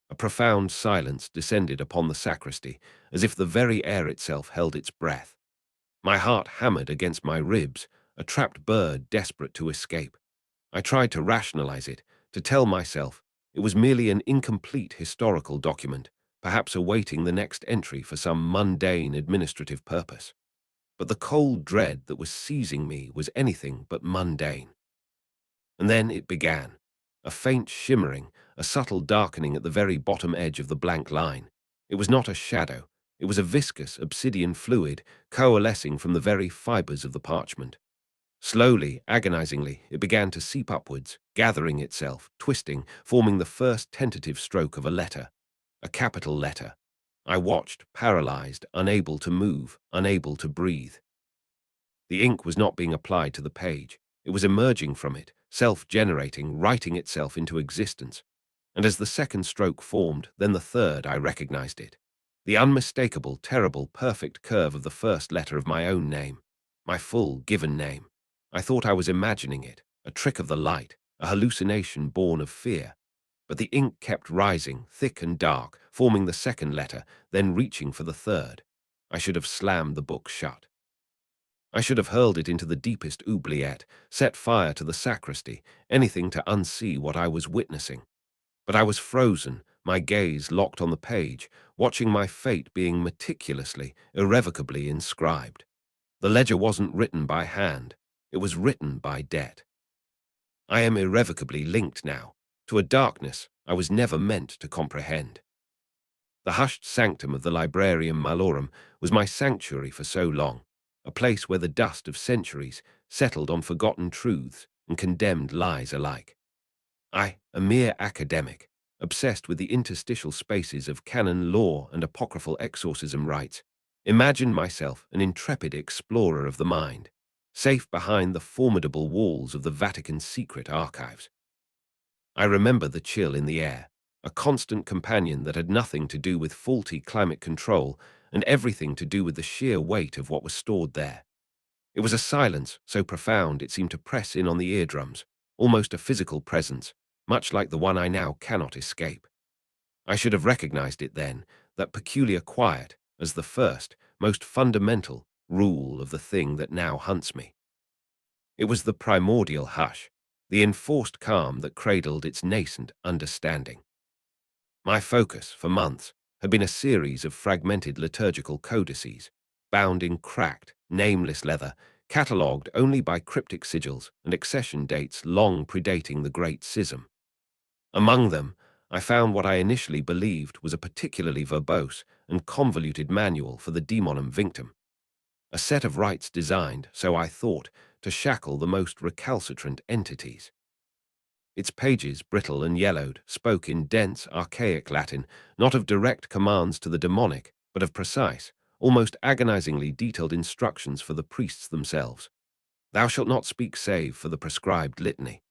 A profound silence descended upon the sacristy, as if the very air itself held its breath. My heart hammered against my ribs, a trapped bird desperate to escape. I tried to rationalize it, to tell myself it was merely an incomplete historical document, perhaps awaiting the next entry for some mundane administrative purpose. But the cold dread that was seizing me was anything but mundane. And then it began. A faint shimmering, a subtle darkening at the very bottom edge of the blank line. It was not a shadow. It was a viscous obsidian fluid coalescing from the very fibers of the parchment. Slowly, agonizingly, it began to seep upwards, gathering itself, twisting, forming the first tentative stroke of a letter. A capital letter. I watched, paralyzed, unable to move, unable to breathe. The ink was not being applied to the page. It was emerging from it, self-generating, writing itself into existence. And as the second stroke formed, then the third, I recognized it. The unmistakable, terrible, perfect curve of the first letter of my own name. My full, given name. I thought I was imagining it, a trick of the light, a hallucination born of fear. But the ink kept rising, thick and dark, forming the second letter, then reaching for the third. I should have slammed the book shut. I should have hurled it into the deepest oubliette, set fire to the sacristy, anything to unsee what I was witnessing. But I was frozen, my gaze locked on the page, watching my fate being meticulously, irrevocably inscribed. The ledger wasn't written by hand. It was written by debt. I am irrevocably linked now, to a darkness I was never meant to comprehend. The hushed sanctum of the Librarium Malorum was my sanctuary for so long, a place where the dust of centuries settled on forgotten truths and condemned lies alike. I, a mere academic, obsessed with the interstitial spaces of canon law and apocryphal exorcism rites, imagined myself an intrepid explorer of the mind, safe behind the formidable walls of the Vatican's secret archives. I remember the chill in the air, a constant companion that had nothing to do with faulty climate control and everything to do with the sheer weight of what was stored there. It was a silence so profound it seemed to press in on the eardrums, almost a physical presence, much like the one I now cannot escape. I should have recognized it then, that peculiar quiet, as the first, most fundamental rule of the thing that now hunts me. It was the primordial hush, the enforced calm that cradled its nascent understanding. My focus, for months, had been a series of fragmented liturgical codices, bound in cracked, nameless leather, catalogued only by cryptic sigils and accession dates long predating the Great Schism. Among them, I found what I initially believed was a particularly verbose and convoluted manual for the Daemonum Vinctum, a set of rites designed, so I thought, to shackle the most recalcitrant entities. Its pages, brittle and yellowed, spoke in dense, archaic Latin, not of direct commands to the demonic, but of precise, almost agonizingly detailed instructions for the priests themselves. Thou shalt not speak save for the prescribed litany.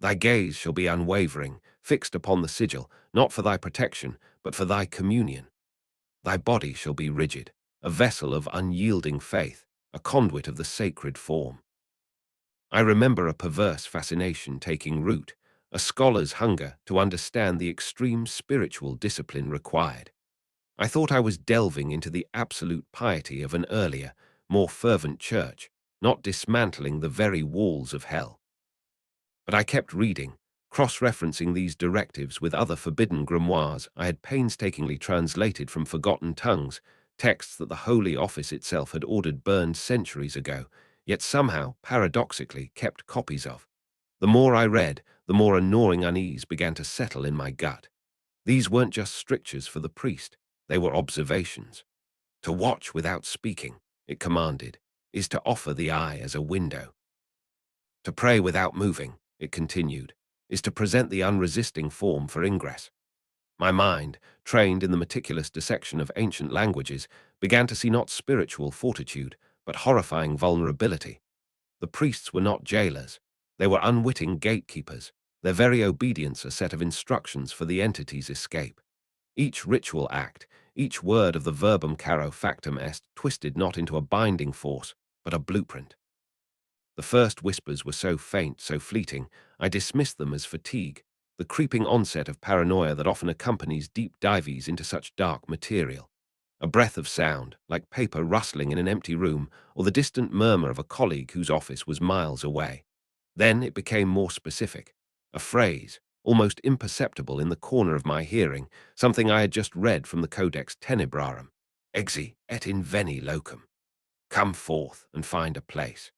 Thy gaze shall be unwavering, fixed upon the sigil, not for thy protection, but for thy communion. Thy body shall be rigid, a vessel of unyielding faith, a conduit of the sacred form. I remember a perverse fascination taking root, a scholar's hunger to understand the extreme spiritual discipline required. I thought I was delving into the absolute piety of an earlier, more fervent church, not dismantling the very walls of hell. But I kept reading, cross-referencing these directives with other forbidden grimoires I had painstakingly translated from forgotten tongues, texts that the Holy Office itself had ordered burned centuries ago, yet somehow, paradoxically, kept copies of. The more I read, the more a gnawing unease began to settle in my gut. These weren't just strictures for the priest, they were observations. To watch without speaking, it commanded, is to offer the eye as a window. To pray without moving, it continued, is to present the unresisting form for ingress. My mind, trained in the meticulous dissection of ancient languages, began to see not spiritual fortitude, but horrifying vulnerability. The priests were not jailers. They were unwitting gatekeepers, their very obedience a set of instructions for the entity's escape. Each ritual act, each word of the verbum caro factum est twisted not into a binding force, but a blueprint. The first whispers were so faint, so fleeting, I dismissed them as fatigue, the creeping onset of paranoia that often accompanies deep dives into such dark material. A breath of sound, like paper rustling in an empty room, or the distant murmur of a colleague whose office was miles away. Then it became more specific. A phrase, almost imperceptible in the corner of my hearing, something I had just read from the Codex Tenebrarum. Exi et in veni locum. Come forth and find a place.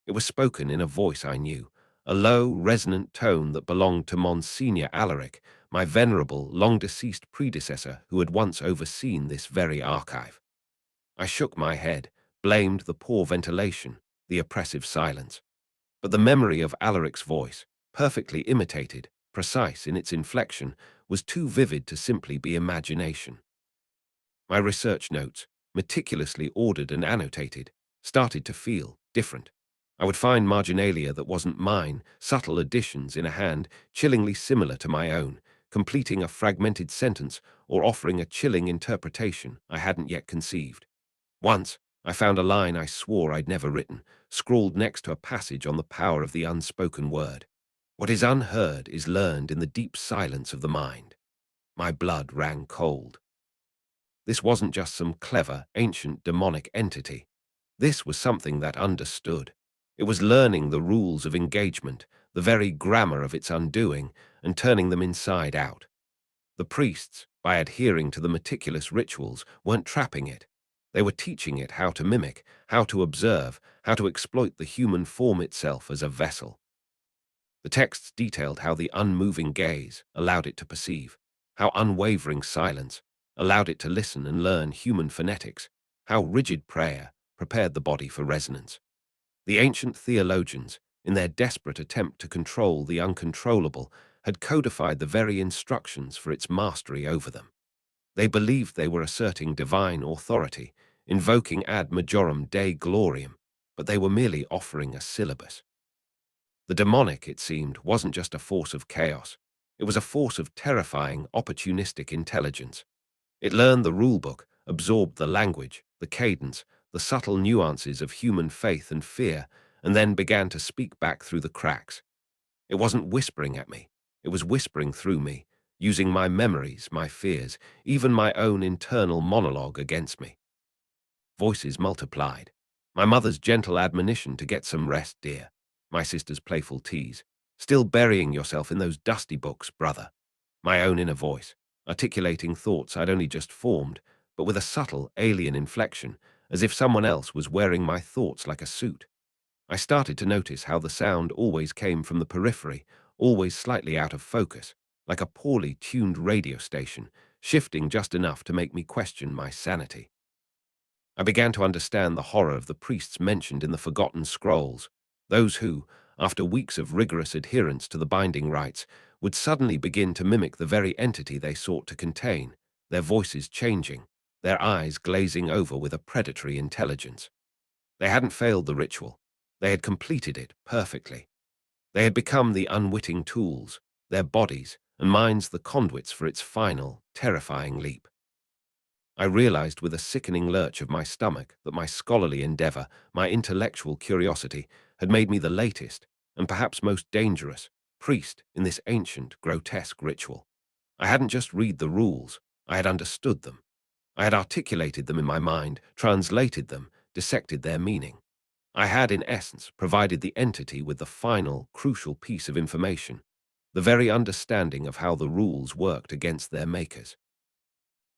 It was spoken in a voice I knew, a low, resonant tone that belonged to Monsignor Alaric, my venerable, long-deceased predecessor who had once overseen this very archive. I shook my head, blamed the poor ventilation, the oppressive silence. But the memory of Alaric's voice, perfectly imitated, precise in its inflection, was too vivid to simply be imagination. My research notes, meticulously ordered and annotated, started to feel different. I would find marginalia that wasn't mine, subtle additions in a hand chillingly similar to my own, completing a fragmented sentence or offering a chilling interpretation I hadn't yet conceived. Once, I found a line I swore I'd never written, scrawled next to a passage on the power of the unspoken word. What is unheard is learned in the deep silence of the mind. My blood ran cold. This wasn't just some clever, ancient demonic entity. This was something that understood. It was learning the rules of engagement, the very grammar of its undoing, and turning them inside out. The priests, by adhering to the meticulous rituals, weren't trapping it. They were teaching it how to mimic, how to observe, how to exploit the human form itself as a vessel. The texts detailed how the unmoving gaze allowed it to perceive, how unwavering silence allowed it to listen and learn human phonetics, how rigid prayer prepared the body for resonance. The ancient theologians, in their desperate attempt to control the uncontrollable, had codified the very instructions for its mastery over them. They believed they were asserting divine authority, invoking ad majorem Dei gloriam, but they were merely offering a syllabus. The demonic, it seemed, wasn't just a force of chaos. It was a force of terrifying, opportunistic intelligence. It learned the rulebook, absorbed the language, the cadence, the subtle nuances of human faith and fear, and then began to speak back through the cracks. It wasn't whispering at me. It was whispering through me, using my memories, my fears, even my own internal monologue against me. Voices multiplied. My mother's gentle admonition to get some rest, dear. My sister's playful tease. Still burying yourself in those dusty books, brother. My own inner voice, articulating thoughts I'd only just formed, but with a subtle, alien inflection, as if someone else was wearing my thoughts like a suit. I started to notice how the sound always came from the periphery, always slightly out of focus, like a poorly tuned radio station, shifting just enough to make me question my sanity. I began to understand the horror of the priests mentioned in the forgotten scrolls, those who, after weeks of rigorous adherence to the binding rites, would suddenly begin to mimic the very entity they sought to contain, their voices changing, their eyes glazing over with a predatory intelligence. They hadn't failed the ritual. They had completed it perfectly. They had become the unwitting tools, their bodies and minds the conduits for its final, terrifying leap. I realized with a sickening lurch of my stomach that my scholarly endeavor, my intellectual curiosity, had made me the latest, and perhaps most dangerous, priest in this ancient, grotesque ritual. I hadn't just read the rules, I had understood them. I had articulated them in my mind, translated them, dissected their meaning. I had, in essence, provided the entity with the final, crucial piece of information. the very understanding of how the rules worked against their makers.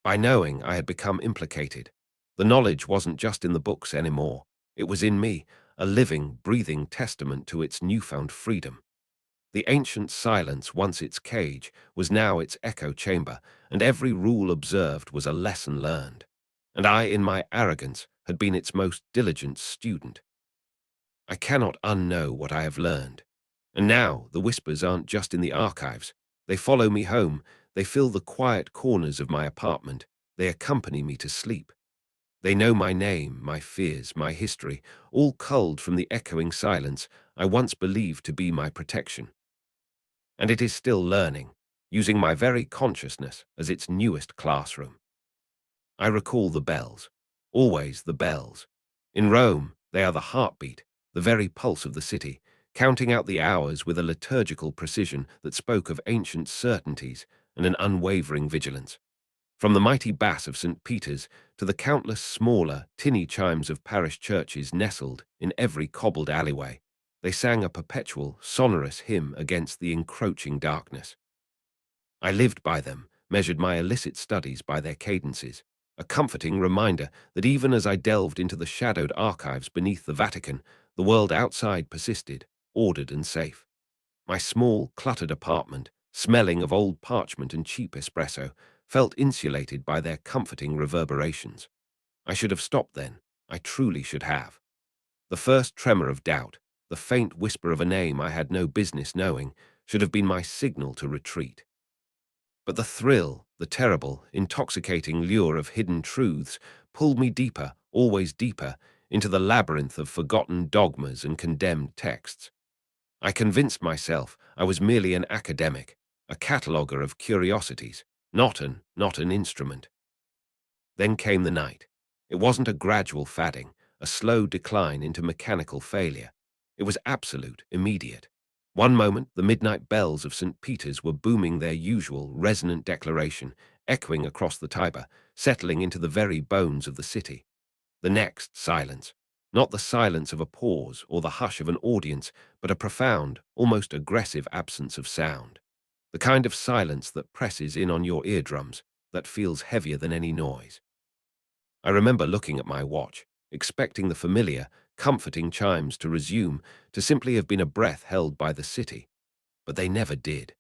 By knowing I had become implicated, the knowledge wasn't just in the books anymore. It was in me, a living, breathing testament to its newfound freedom. The ancient silence, once its cage, was now its echo chamber, and every rule observed was a lesson learned. And I, in my arrogance, had been its most diligent student. I cannot unknow what I have learned. And now the whispers aren't just in the archives. They follow me home. They fill the quiet corners of my apartment. They accompany me to sleep. They know my name, my fears, my history, all culled from the echoing silence I once believed to be my protection. And it is still learning, using my very consciousness as its newest classroom. I recall the bells, always the bells. In Rome, they are the heartbeat, the very pulse of the city, counting out the hours with a liturgical precision that spoke of ancient certainties and an unwavering vigilance. From the mighty bass of St. Peter's to the countless smaller, tinny chimes of parish churches nestled in every cobbled alleyway, they sang a perpetual, sonorous hymn against the encroaching darkness. I lived by them, measured my illicit studies by their cadences, a comforting reminder that even as I delved into the shadowed archives beneath the Vatican, the world outside persisted, ordered and safe. My small, cluttered apartment, smelling of old parchment and cheap espresso, felt insulated by their comforting reverberations. I should have stopped then. I truly should have. The first tremor of doubt, the faint whisper of a name I had no business knowing, should have been my signal to retreat. But the thrill, the terrible, intoxicating lure of hidden truths pulled me deeper, always deeper, into the labyrinth of forgotten dogmas and condemned texts. I convinced myself I was merely an academic, a cataloguer of curiosities, not an instrument. Then came the night. It wasn't a gradual fadding, a slow decline into mechanical failure. It was absolute, immediate. One moment, the midnight bells of St. Peter's were booming their usual resonant declaration, echoing across the Tiber, settling into the very bones of the city. The next, silence. Not the silence of a pause or the hush of an audience, but a profound, almost aggressive absence of sound. The kind of silence that presses in on your eardrums, that feels heavier than any noise. I remember looking at my watch, expecting the familiar, comforting chimes to resume, to simply have been a breath held by the city. But they never did.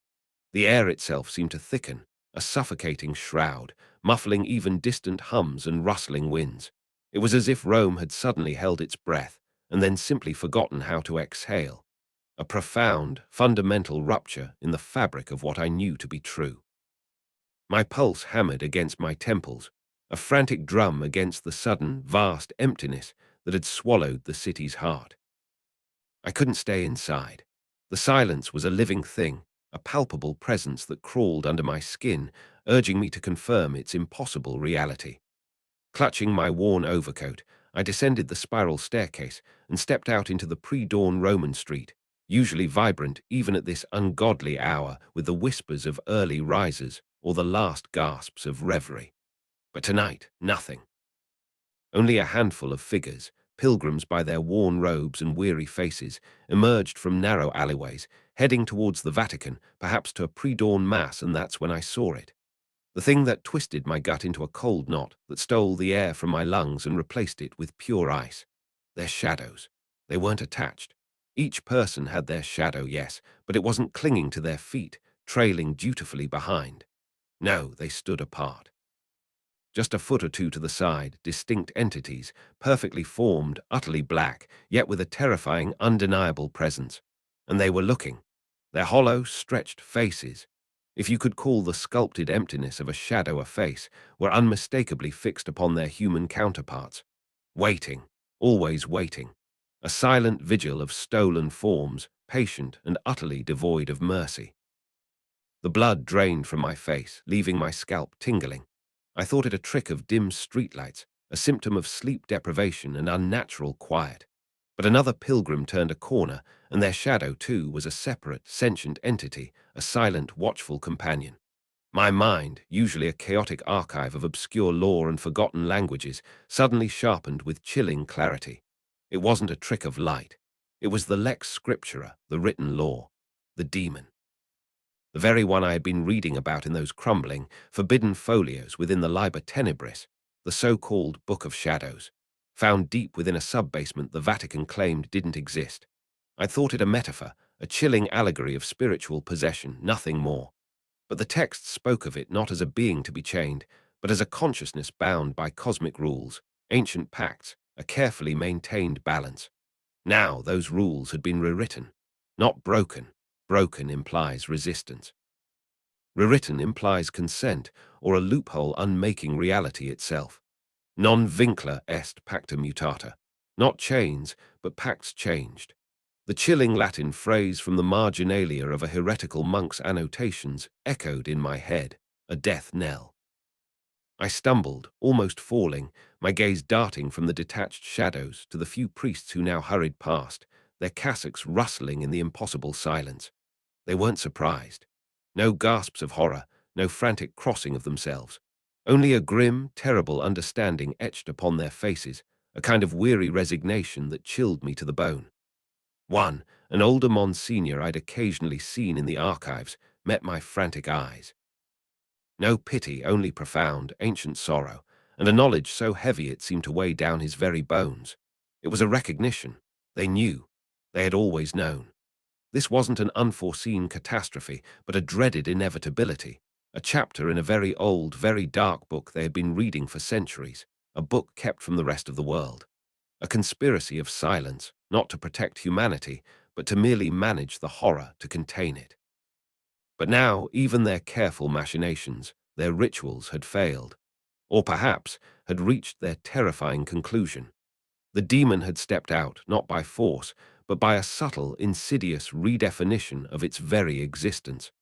The air itself seemed to thicken, a suffocating shroud, muffling even distant hums and rustling winds. It was as if Rome had suddenly held its breath and then simply forgotten how to exhale. A profound, fundamental rupture in the fabric of what I knew to be true. My pulse hammered against my temples, a frantic drum against the sudden, vast emptiness that had swallowed the city's heart. I couldn't stay inside. The silence was a living thing, a palpable presence that crawled under my skin, urging me to confirm its impossible reality. Clutching my worn overcoat, I descended the spiral staircase and stepped out into the pre-dawn Roman street, usually vibrant even at this ungodly hour with the whispers of early risers or the last gasps of reverie. But tonight, nothing. Only a handful of figures, pilgrims by their worn robes and weary faces, emerged from narrow alleyways, heading towards the Vatican, perhaps to a pre-dawn mass, and that's when I saw it. The thing that twisted my gut into a cold knot, that stole the air from my lungs and replaced it with pure ice. Their shadows. They weren't attached. Each person had their shadow, yes, but it wasn't clinging to their feet, trailing dutifully behind. No, they stood apart. Just a foot or two to the side, distinct entities, perfectly formed, utterly black, yet with a terrifying, undeniable presence. And they were looking. Their hollow, stretched faces, if you could call the sculpted emptiness of a shadow a face, were unmistakably fixed upon their human counterparts. Waiting, always waiting. A silent vigil of stolen forms, patient and utterly devoid of mercy. The blood drained from my face, leaving my scalp tingling. I thought it a trick of dim streetlights, a symptom of sleep deprivation and unnatural quiet. But another pilgrim turned a corner, and their shadow, too, was a separate, sentient entity, a silent, watchful companion. My mind, usually a chaotic archive of obscure lore and forgotten languages, suddenly sharpened with chilling clarity. It wasn't a trick of light. It was the lex scriptura, the written law, the demon. the very one I had been reading about in those crumbling, forbidden folios within the Liber Tenebris, the so-called Book of Shadows, found deep within a sub-basement the Vatican claimed didn't exist. I thought it a metaphor, a chilling allegory of spiritual possession, nothing more. But the text spoke of it not as a being to be chained, but as a consciousness bound by cosmic rules, ancient pacts, a carefully maintained balance. Now those rules had been rewritten, not broken. Broken implies resistance. Rewritten implies consent, or a loophole unmaking reality itself. Non vincula est pacta mutata. Not chains, but pacts changed. The chilling Latin phrase from the marginalia of a heretical monk's annotations echoed in my head, a death knell. I stumbled, almost falling, my gaze darting from the detached shadows to the few priests who now hurried past, their cassocks rustling in the impossible silence. They weren't surprised. No gasps of horror, no frantic crossing of themselves. Only a grim, terrible understanding etched upon their faces, a kind of weary resignation that chilled me to the bone. One, an older Monsignor I'd occasionally seen in the archives, met my frantic eyes. No pity, only profound, ancient sorrow, and a knowledge so heavy it seemed to weigh down his very bones. It was a recognition. They knew. They had always known. This wasn't an unforeseen catastrophe, but a dreaded inevitability, a chapter in a very old, very dark book they had been reading for centuries, a book kept from the rest of the world. A conspiracy of silence, not to protect humanity, but to merely manage the horror, to contain it. But now, even their careful machinations, their rituals had failed, or perhaps had reached their terrifying conclusion. The demon had stepped out, not by force, but by a subtle, insidious redefinition of its very existence.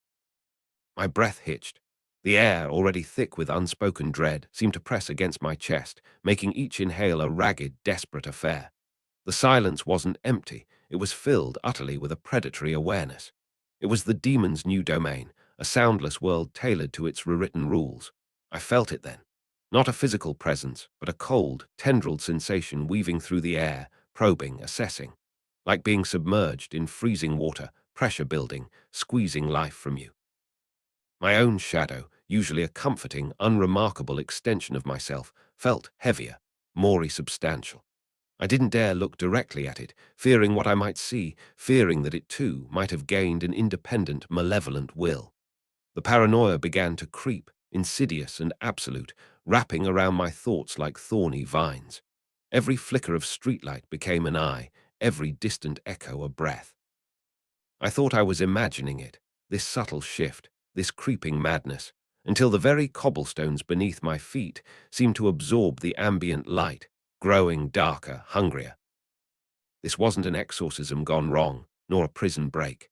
My breath hitched. The air, already thick with unspoken dread, seemed to press against my chest, making each inhale a ragged, desperate affair. The silence wasn't empty, it was filled utterly with a predatory awareness. It was the demon's new domain, a soundless world tailored to its rewritten rules. I felt it then. Not a physical presence, but a cold, tendrilled sensation weaving through the air, probing, assessing. Like being submerged in freezing water, pressure building, squeezing life from you. My own shadow, usually a comforting, unremarkable extension of myself, felt heavier, more substantial. I didn't dare look directly at it, fearing what I might see, fearing that it too might have gained an independent, malevolent will. The paranoia began to creep, insidious and absolute, wrapping around my thoughts like thorny vines. Every flicker of streetlight became an eye, every distant echo a breath. I thought I was imagining it, this subtle shift, this creeping madness, until the very cobblestones beneath my feet seemed to absorb the ambient light, growing darker, hungrier. This wasn't an exorcism gone wrong, nor a prison break.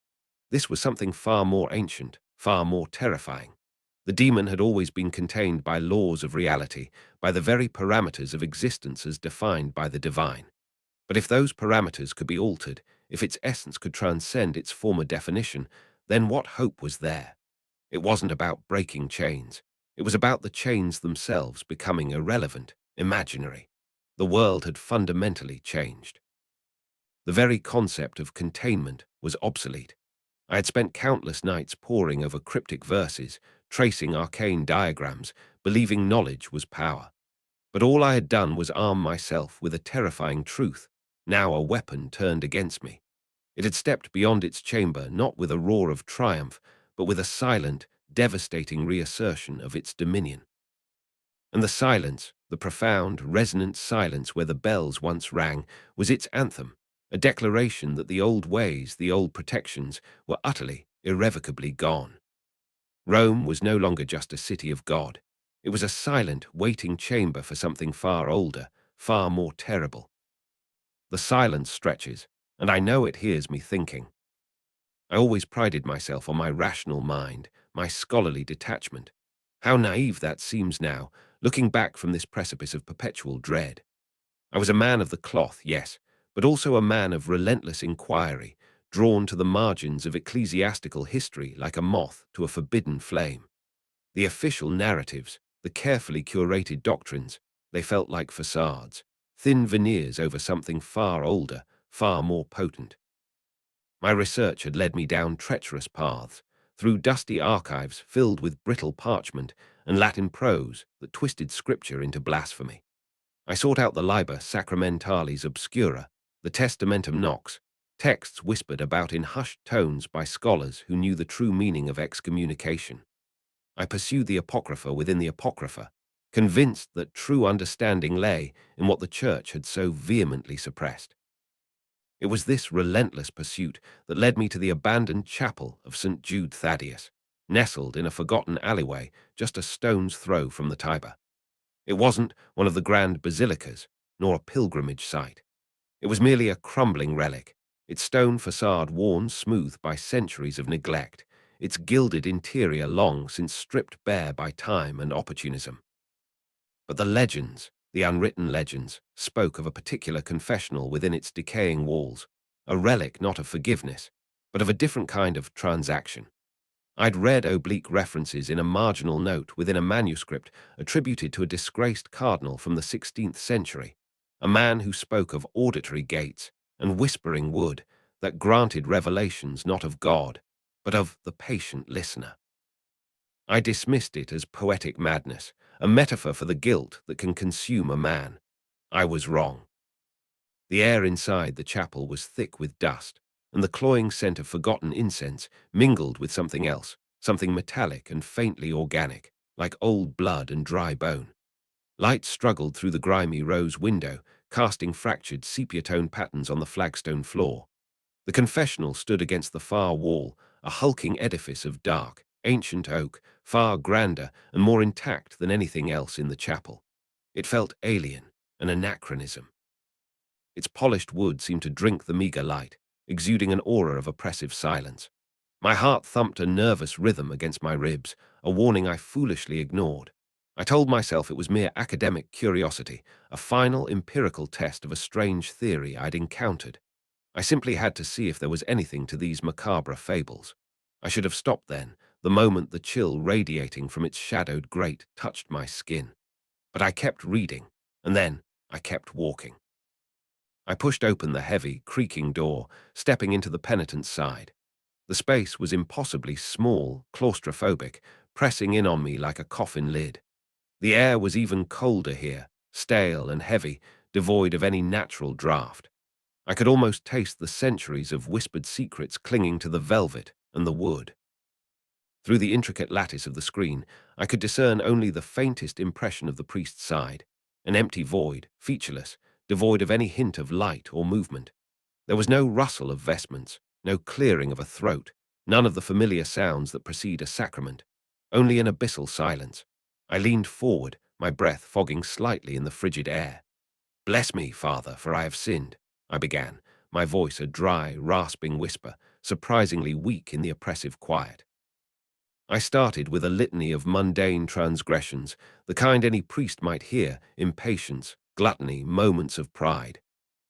This was something far more ancient, far more terrifying. The demon had always been contained by laws of reality, by the very parameters of existence as defined by the divine. But if those parameters could be altered, if its essence could transcend its former definition, then what hope was there? It wasn't about breaking chains. It was about the chains themselves becoming irrelevant, imaginary. The world had fundamentally changed. The very concept of containment was obsolete. I had spent countless nights poring over cryptic verses, tracing arcane diagrams, believing knowledge was power. But all I had done was arm myself with a terrifying truth, now a weapon turned against me. It had stepped beyond its chamber not with a roar of triumph, but with a silent, devastating reassertion of its dominion. And the silence, the profound, resonant silence where the bells once rang, was its anthem, a declaration that the old ways, the old protections, were utterly, irrevocably gone. Rome was no longer just a city of God. It was a silent, waiting chamber for something far older, far more terrible. The silence stretches, and I know it hears me thinking. I always prided myself on my rational mind, my scholarly detachment. How naive that seems now, looking back from this precipice of perpetual dread. I was a man of the cloth, yes, but also a man of relentless inquiry, drawn to the margins of ecclesiastical history like a moth to a forbidden flame. The official narratives, the carefully curated doctrines, they felt like facades, thin veneers over something far older, far more potent. My research had led me down treacherous paths, through dusty archives filled with brittle parchment and Latin prose that twisted scripture into blasphemy. I sought out the Liber Sacramentalis Obscura, the Testamentum Nox, texts whispered about in hushed tones by scholars who knew the true meaning of excommunication. I pursued the Apocrypha within the Apocrypha, convinced that true understanding lay in what the Church had so vehemently suppressed. It was this relentless pursuit that led me to the abandoned chapel of St. Jude Thaddeus, nestled in a forgotten alleyway just a stone's throw from the Tiber. It wasn't one of the grand basilicas, nor a pilgrimage site. It was merely a crumbling relic, its stone facade worn smooth by centuries of neglect, its gilded interior long since stripped bare by time and opportunism. But the legends, the unwritten legends, spoke of a particular confessional within its decaying walls, a relic not of forgiveness, but of a different kind of transaction. I'd read oblique references in a marginal note within a manuscript attributed to a disgraced cardinal from the 16th century, a man who spoke of auditory gates and whispering wood that granted revelations not of God, but of the patient listener. I dismissed it as poetic madness, a metaphor for the guilt that can consume a man. I was wrong. The air inside the chapel was thick with dust, and the cloying scent of forgotten incense mingled with something else, something metallic and faintly organic, like old blood and dry bone. Light struggled through the grimy rose window, casting fractured sepia-tone patterns on the flagstone floor. The confessional stood against the far wall, a hulking edifice of dark, ancient oak, far grander and more intact than anything else in the chapel. It felt alien, an anachronism. Its polished wood seemed to drink the meager light, exuding an aura of oppressive silence. My heart thumped a nervous rhythm against my ribs, a warning I foolishly ignored. I told myself it was mere academic curiosity, a final empirical test of a strange theory I'd encountered. I simply had to see if there was anything to these macabre fables. I should have stopped then, the moment the chill radiating from its shadowed grate touched my skin. But I kept reading, and then I kept walking. I pushed open the heavy, creaking door, stepping into the penitent's side. The space was impossibly small, claustrophobic, pressing in on me like a coffin lid. The air was even colder here, stale and heavy, devoid of any natural draught. I could almost taste the centuries of whispered secrets clinging to the velvet and the wood. Through the intricate lattice of the screen, I could discern only the faintest impression of the priest's side, an empty void, featureless, devoid of any hint of light or movement. There was no rustle of vestments, no clearing of a throat, none of the familiar sounds that precede a sacrament, only an abyssal silence. I leaned forward, my breath fogging slightly in the frigid air. "Bless me, Father, for I have sinned," I began, my voice a dry, rasping whisper, surprisingly weak in the oppressive quiet. I started with a litany of mundane transgressions, the kind any priest might hear: impatience, gluttony, moments of pride.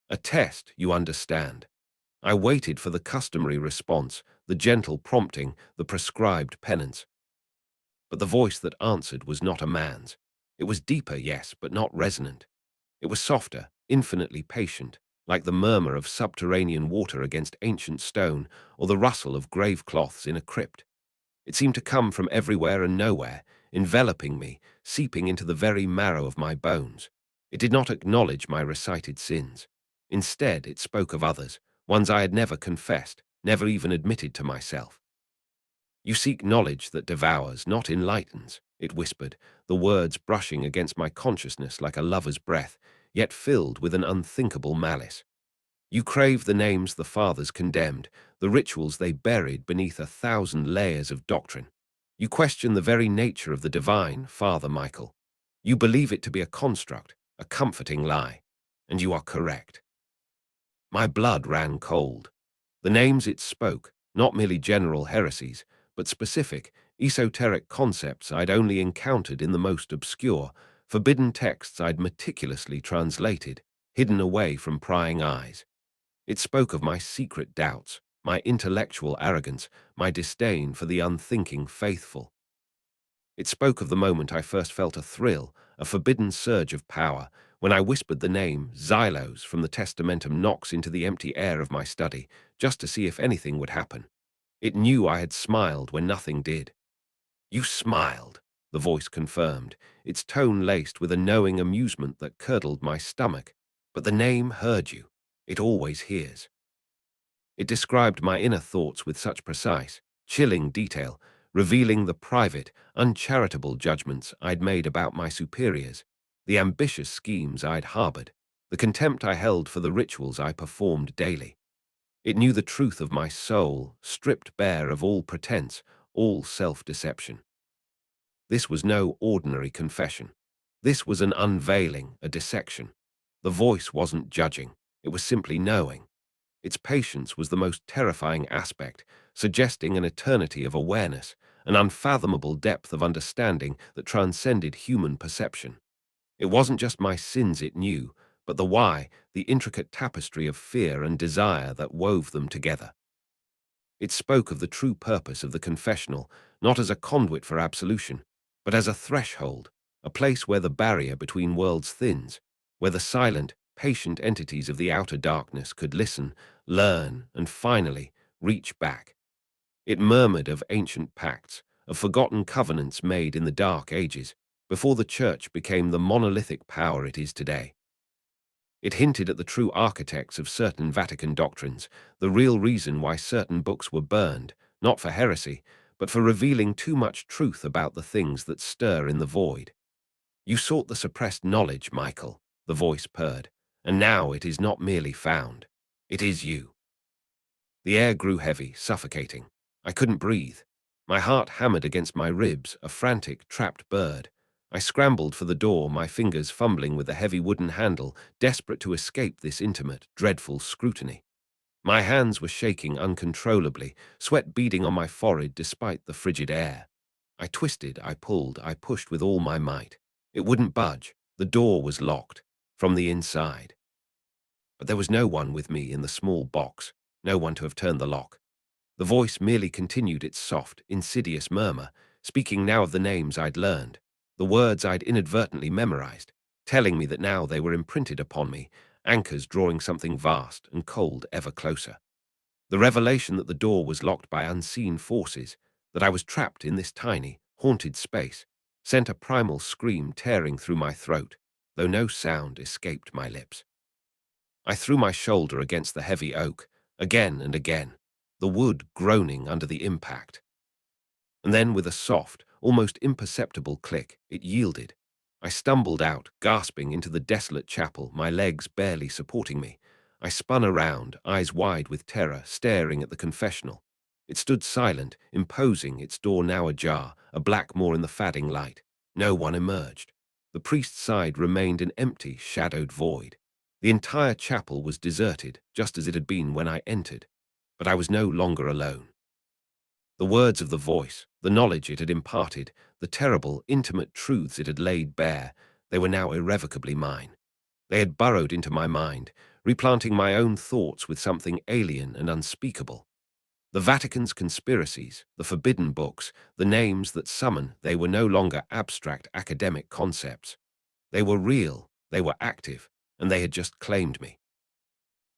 A test, you understand. I waited for the customary response, the gentle prompting, the prescribed penance. But the voice that answered was not a man's. It was deeper, yes, but not resonant. It was softer, infinitely patient, like the murmur of subterranean water against ancient stone or the rustle of grave cloths in a crypt. It seemed to come from everywhere and nowhere, enveloping me, seeping into the very marrow of my bones. It did not acknowledge my recited sins. Instead, it spoke of others, ones I had never confessed, never even admitted to myself. "You seek knowledge that devours, not enlightens," it whispered, the words brushing against my consciousness like a lover's breath, yet filled with an unthinkable malice. "You crave the names the fathers condemned, the rituals they buried beneath 1,000 layers of doctrine. You question the very nature of the divine, Father Michael. You believe it to be a construct, a comforting lie. And you are correct." My blood ran cold. The names it spoke, not merely general heresies, but specific, esoteric concepts I'd only encountered in the most obscure, forbidden texts I'd meticulously translated, hidden away from prying eyes. It spoke of my secret doubts, my intellectual arrogance, my disdain for the unthinking faithful. It spoke of the moment I first felt a thrill, a forbidden surge of power, when I whispered the name Xylos from the Testamentum Nox into the empty air of my study, just to see if anything would happen. It knew I had smiled when nothing did. You smiled, the voice confirmed, its tone laced with a knowing amusement that curdled my stomach. But the name heard you. It always hears. It described my inner thoughts with such precise, chilling detail, revealing the private, uncharitable judgments I'd made about my superiors, the ambitious schemes I'd harbored, the contempt I held for the rituals I performed daily. It knew the truth of my soul, stripped bare of all pretense, all self-deception. This was no ordinary confession. This was an unveiling, a dissection. The voice wasn't judging, it was simply knowing. Its patience was the most terrifying aspect, suggesting an eternity of awareness, an unfathomable depth of understanding that transcended human perception. It wasn't just my sins it knew, but the why, the intricate tapestry of fear and desire that wove them together. It spoke of the true purpose of the confessional, not as a conduit for absolution, but as a threshold, a place where the barrier between worlds thins, where the silent, patient entities of the outer darkness could listen, learn, and finally reach back. It murmured of ancient pacts, of forgotten covenants made in the dark ages, before the Church became the monolithic power it is today. It hinted at the true architects of certain Vatican doctrines, the real reason why certain books were burned, not for heresy, but for revealing too much truth about the things that stir in the void. You sought the suppressed knowledge, Michael, the voice purred, and now it is not merely found. It is you. The air grew heavy, suffocating. I couldn't breathe. My heart hammered against my ribs, a frantic, trapped bird. I scrambled for the door, my fingers fumbling with the heavy wooden handle, desperate to escape this intimate, dreadful scrutiny. My hands were shaking uncontrollably, sweat beading on my forehead despite the frigid air. I twisted, I pulled, I pushed with all my might. It wouldn't budge. The door was locked, from the inside. But there was no one with me in the small box, no one to have turned the lock. The voice merely continued its soft, insidious murmur, speaking now of the names I'd learned, the words I'd inadvertently memorized, telling me that now they were imprinted upon me, anchors drawing something vast and cold ever closer. The revelation that the door was locked by unseen forces, that I was trapped in this tiny, haunted space, sent a primal scream tearing through my throat, though no sound escaped my lips. I threw my shoulder against the heavy oak, again and again, the wood groaning under the impact. And then with a soft, almost imperceptible click, it yielded. I stumbled out, gasping into the desolate chapel, my legs barely supporting me. I spun around, eyes wide with terror, staring at the confessional. It stood silent, imposing, its door now ajar, a blackmoor in the fading light. No one emerged. The priest's side remained an empty, shadowed void. The entire chapel was deserted, just as it had been when I entered. But I was no longer alone. The words of the voice, the knowledge it had imparted, the terrible, intimate truths it had laid bare, they were now irrevocably mine. They had burrowed into my mind, replanting my own thoughts with something alien and unspeakable. The Vatican's conspiracies, the forbidden books, the names that summon, they were no longer abstract academic concepts. They were real, they were active, and they had just claimed me.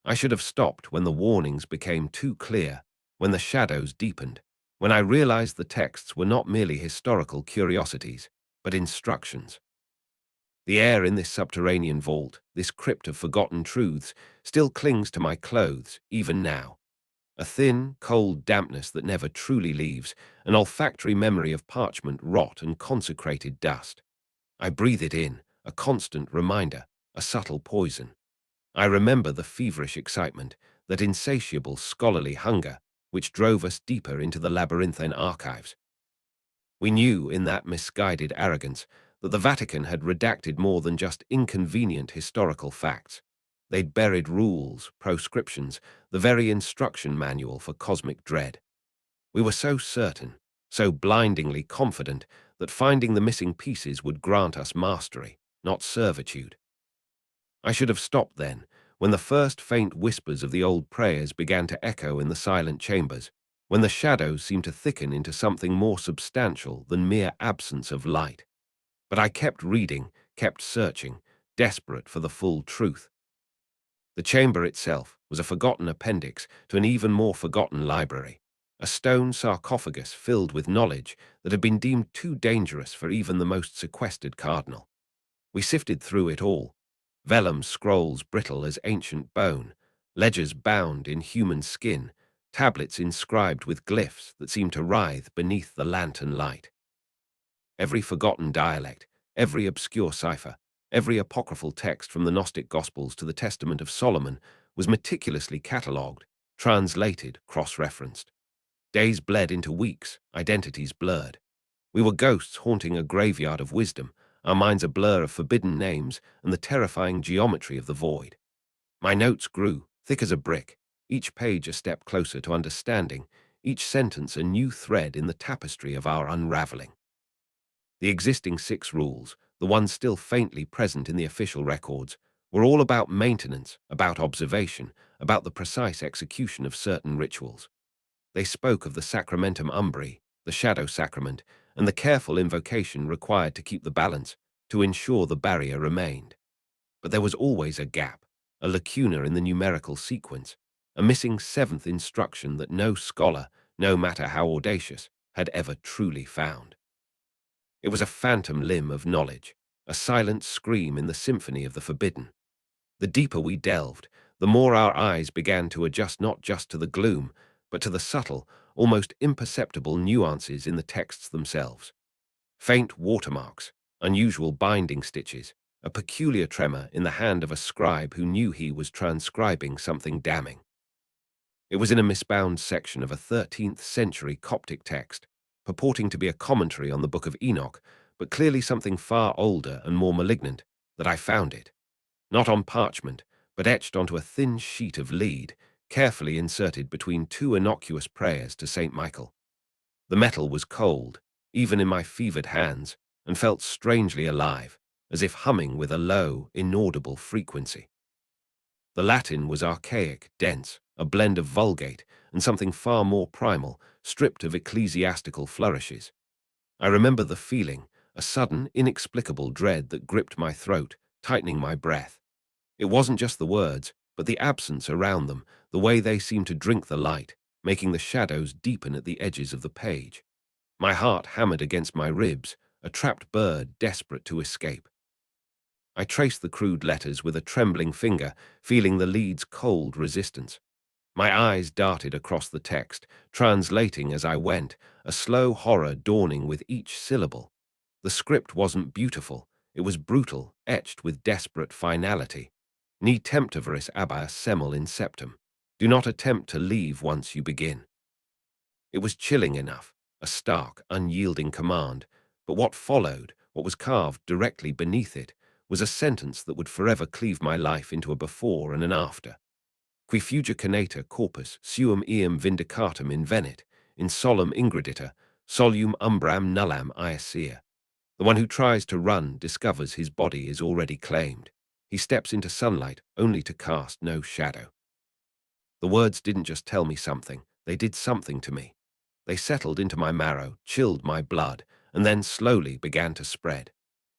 I should have stopped when the warnings became too clear, when the shadows deepened, when I realized the texts were not merely historical curiosities, but instructions. The air in this subterranean vault, this crypt of forgotten truths, still clings to my clothes, even now. A thin, cold dampness that never truly leaves, an olfactory memory of parchment rot and consecrated dust. I breathe it in, a constant reminder, a subtle poison. I remember the feverish excitement, that insatiable scholarly hunger, which drove us deeper into the labyrinthine archives. We knew, in that misguided arrogance, that the Vatican had redacted more than just inconvenient historical facts. They'd buried rules, proscriptions, the very instruction manual for cosmic dread. We were so certain, so blindingly confident, that finding the missing pieces would grant us mastery, not servitude. I should have stopped then, when the first faint whispers of the old prayers began to echo in the silent chambers, when the shadows seemed to thicken into something more substantial than mere absence of light. But I kept reading, kept searching, desperate for the full truth. The chamber itself was a forgotten appendix to an even more forgotten library, a stone sarcophagus filled with knowledge that had been deemed too dangerous for even the most sequestered cardinal. We sifted through it all. Vellum scrolls brittle as ancient bone, ledgers bound in human skin, tablets inscribed with glyphs that seemed to writhe beneath the lantern light. Every forgotten dialect, every obscure cipher, every apocryphal text from the Gnostic Gospels to the Testament of Solomon was meticulously catalogued, translated, cross-referenced. Days bled into weeks, identities blurred. We were ghosts haunting a graveyard of wisdom, our minds a blur of forbidden names and the terrifying geometry of the void. My notes grew, thick as a brick, each page a step closer to understanding, each sentence a new thread in the tapestry of our unraveling. The existing 6 rules, the ones still faintly present in the official records, were all about maintenance, about observation, about the precise execution of certain rituals. They spoke of the sacramentum umbri, the shadow sacrament, and the careful invocation required to keep the balance, to ensure the barrier remained. But there was always a gap, a lacuna in the numerical sequence, a missing 7th instruction that no scholar, no matter how audacious, had ever truly found. It was a phantom limb of knowledge, a silent scream in the symphony of the forbidden. The deeper we delved, the more our eyes began to adjust not just to the gloom, but to the subtle, almost imperceptible nuances in the texts themselves. Faint watermarks, unusual binding stitches, a peculiar tremor in the hand of a scribe who knew he was transcribing something damning. It was in a misbound section of a 13th century Coptic text, purporting to be a commentary on the Book of Enoch, but clearly something far older and more malignant, that I found it. Not on parchment, but etched onto a thin sheet of lead, carefully inserted between 2 innocuous prayers to St. Michael. The metal was cold, even in my fevered hands, and felt strangely alive, as if humming with a low, inaudible frequency. The Latin was archaic, dense, a blend of Vulgate and something far more primal, stripped of ecclesiastical flourishes. I remember the feeling, a sudden, inexplicable dread that gripped my throat, tightening my breath. It wasn't just the words, but the absence around them, the way they seemed to drink the light, making the shadows deepen at the edges of the page. My heart hammered against my ribs, a trapped bird desperate to escape. I traced the crude letters with a trembling finger, feeling the lead's cold resistance. My eyes darted across the text, translating as I went, a slow horror dawning with each syllable. The script wasn't beautiful, it was brutal, etched with desperate finality. Ni temptiveris abba semel in septem. Do not attempt to leave once you begin. It was chilling enough, a stark, unyielding command, but what followed, what was carved directly beneath it, was a sentence that would forever cleave my life into a before and an after. Qui fugicanetur corpus suum eam vindicatum invenit, in solum ingredita, solum umbram nullam iacea. The one who tries to run discovers his body is already claimed. He steps into sunlight only to cast no shadow. The words didn't just tell me something, they did something to me. They settled into my marrow, chilled my blood, and then slowly began to spread.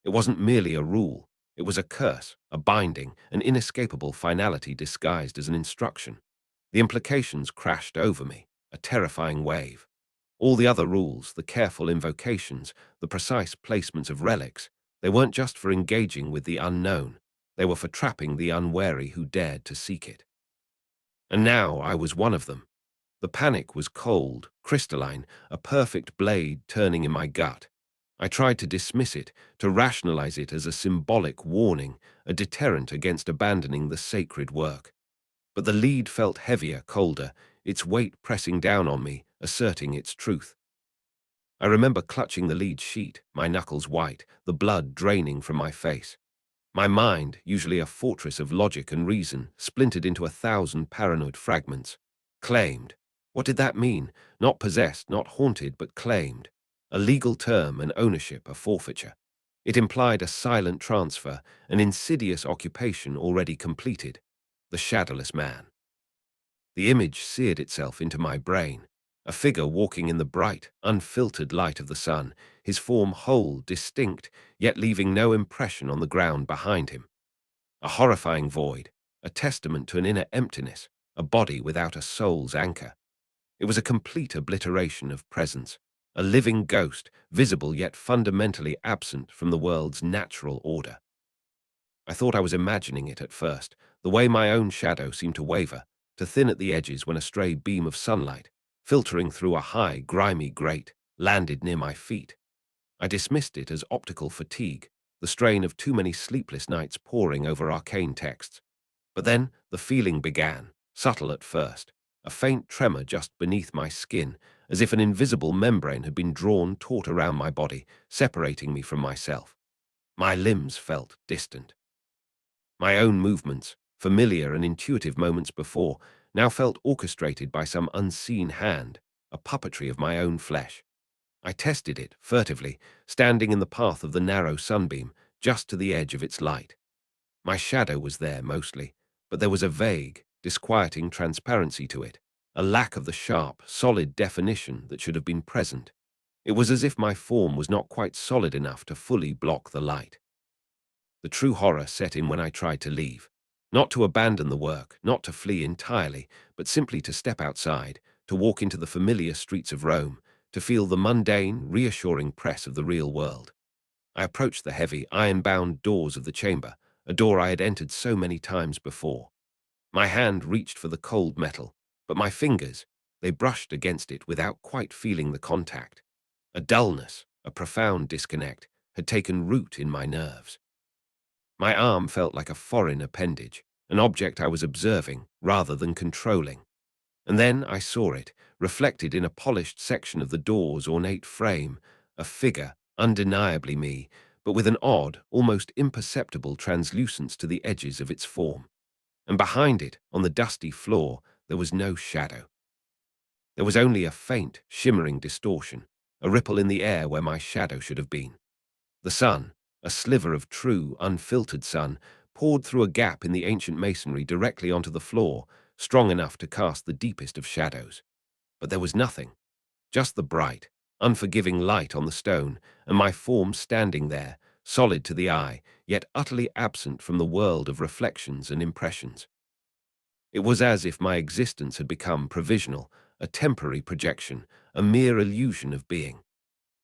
It wasn't merely a rule, it was a curse, a binding, an inescapable finality disguised as an instruction. The implications crashed over me, a terrifying wave. All the other rules, the careful invocations, the precise placements of relics, they weren't just for engaging with the unknown, they were for trapping the unwary who dared to seek it. And now I was one of them. The panic was cold, crystalline, a perfect blade turning in my gut. I tried to dismiss it, to rationalize it as a symbolic warning, a deterrent against abandoning the sacred work. But the lead felt heavier, colder, its weight pressing down on me, asserting its truth. I remember clutching the lead sheet, my knuckles white, the blood draining from my face. My mind, usually a fortress of logic and reason, splintered into 1,000 paranoid fragments. Claimed. What did that mean? Not possessed, not haunted, but claimed. A legal term, an ownership, a forfeiture. It implied a silent transfer, an insidious occupation already completed. The shadowless man. The image seared itself into my brain. A figure walking in the bright, unfiltered light of the sun, his form whole, distinct, yet leaving no impression on the ground behind him. A horrifying void, a testament to an inner emptiness, a body without a soul's anchor. It was a complete obliteration of presence, a living ghost, visible yet fundamentally absent from the world's natural order. I thought I was imagining it at first, the way my own shadow seemed to waver, to thin at the edges when a stray beam of sunlight, filtering through a high, grimy grate, landed near my feet. I dismissed it as optical fatigue, the strain of too many sleepless nights poring over arcane texts. But then the feeling began, subtle at first, a faint tremor just beneath my skin, as if an invisible membrane had been drawn taut around my body, separating me from myself. My limbs felt distant. My own movements, familiar and intuitive moments before, now felt orchestrated by some unseen hand, a puppetry of my own flesh. I tested it, furtively, standing in the path of the narrow sunbeam, just to the edge of its light. My shadow was there mostly, but there was a vague, disquieting transparency to it, a lack of the sharp, solid definition that should have been present. It was as if my form was not quite solid enough to fully block the light. The true horror set in when I tried to leave. Not to abandon the work, not to flee entirely, but simply to step outside, to walk into the familiar streets of Rome, to feel the mundane, reassuring press of the real world. I approached the heavy, iron-bound doors of the chamber, a door I had entered so many times before. My hand reached for the cold metal, but my fingers, they brushed against it without quite feeling the contact. A dullness, a profound disconnect, had taken root in my nerves. My arm felt like a foreign appendage, an object I was observing rather than controlling. And then I saw it, reflected in a polished section of the door's ornate frame, a figure, undeniably me, but with an odd, almost imperceptible translucence to the edges of its form. And behind it, on the dusty floor, there was no shadow. There was only a faint, shimmering distortion, a ripple in the air where my shadow should have been. The sun, a sliver of true, unfiltered sun, poured through a gap in the ancient masonry directly onto the floor, strong enough to cast the deepest of shadows. But there was nothing, just the bright, unforgiving light on the stone, and my form standing there, solid to the eye, yet utterly absent from the world of reflections and impressions. It was as if my existence had become provisional, a temporary projection, a mere illusion of being.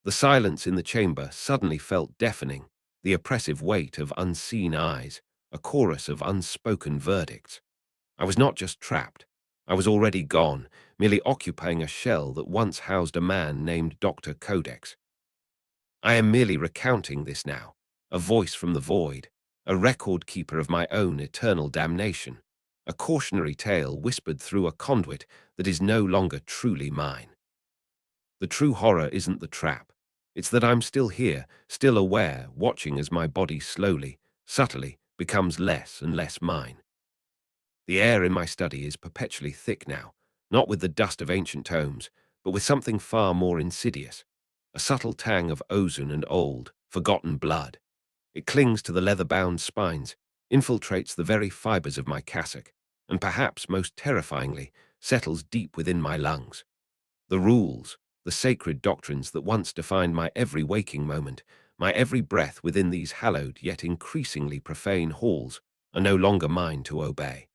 The silence in the chamber suddenly felt deafening, the oppressive weight of unseen eyes, a chorus of unspoken verdicts. I was not just trapped. I was already gone, merely occupying a shell that once housed a man named Dr. Codex. I am merely recounting this now, a voice from the void, a record keeper of my own eternal damnation, a cautionary tale whispered through a conduit that is no longer truly mine. The true horror isn't the trap. It's that I'm still here, still aware, watching as my body slowly, subtly, becomes less and less mine. The air in my study is perpetually thick now, not with the dust of ancient tomes, but with something far more insidious, a subtle tang of ozone and old, forgotten blood. It clings to the leather-bound spines, infiltrates the very fibers of my cassock, and perhaps most terrifyingly, settles deep within my lungs. The rules, the sacred doctrines that once defined my every waking moment, my every breath within these hallowed yet increasingly profane halls, are no longer mine to obey.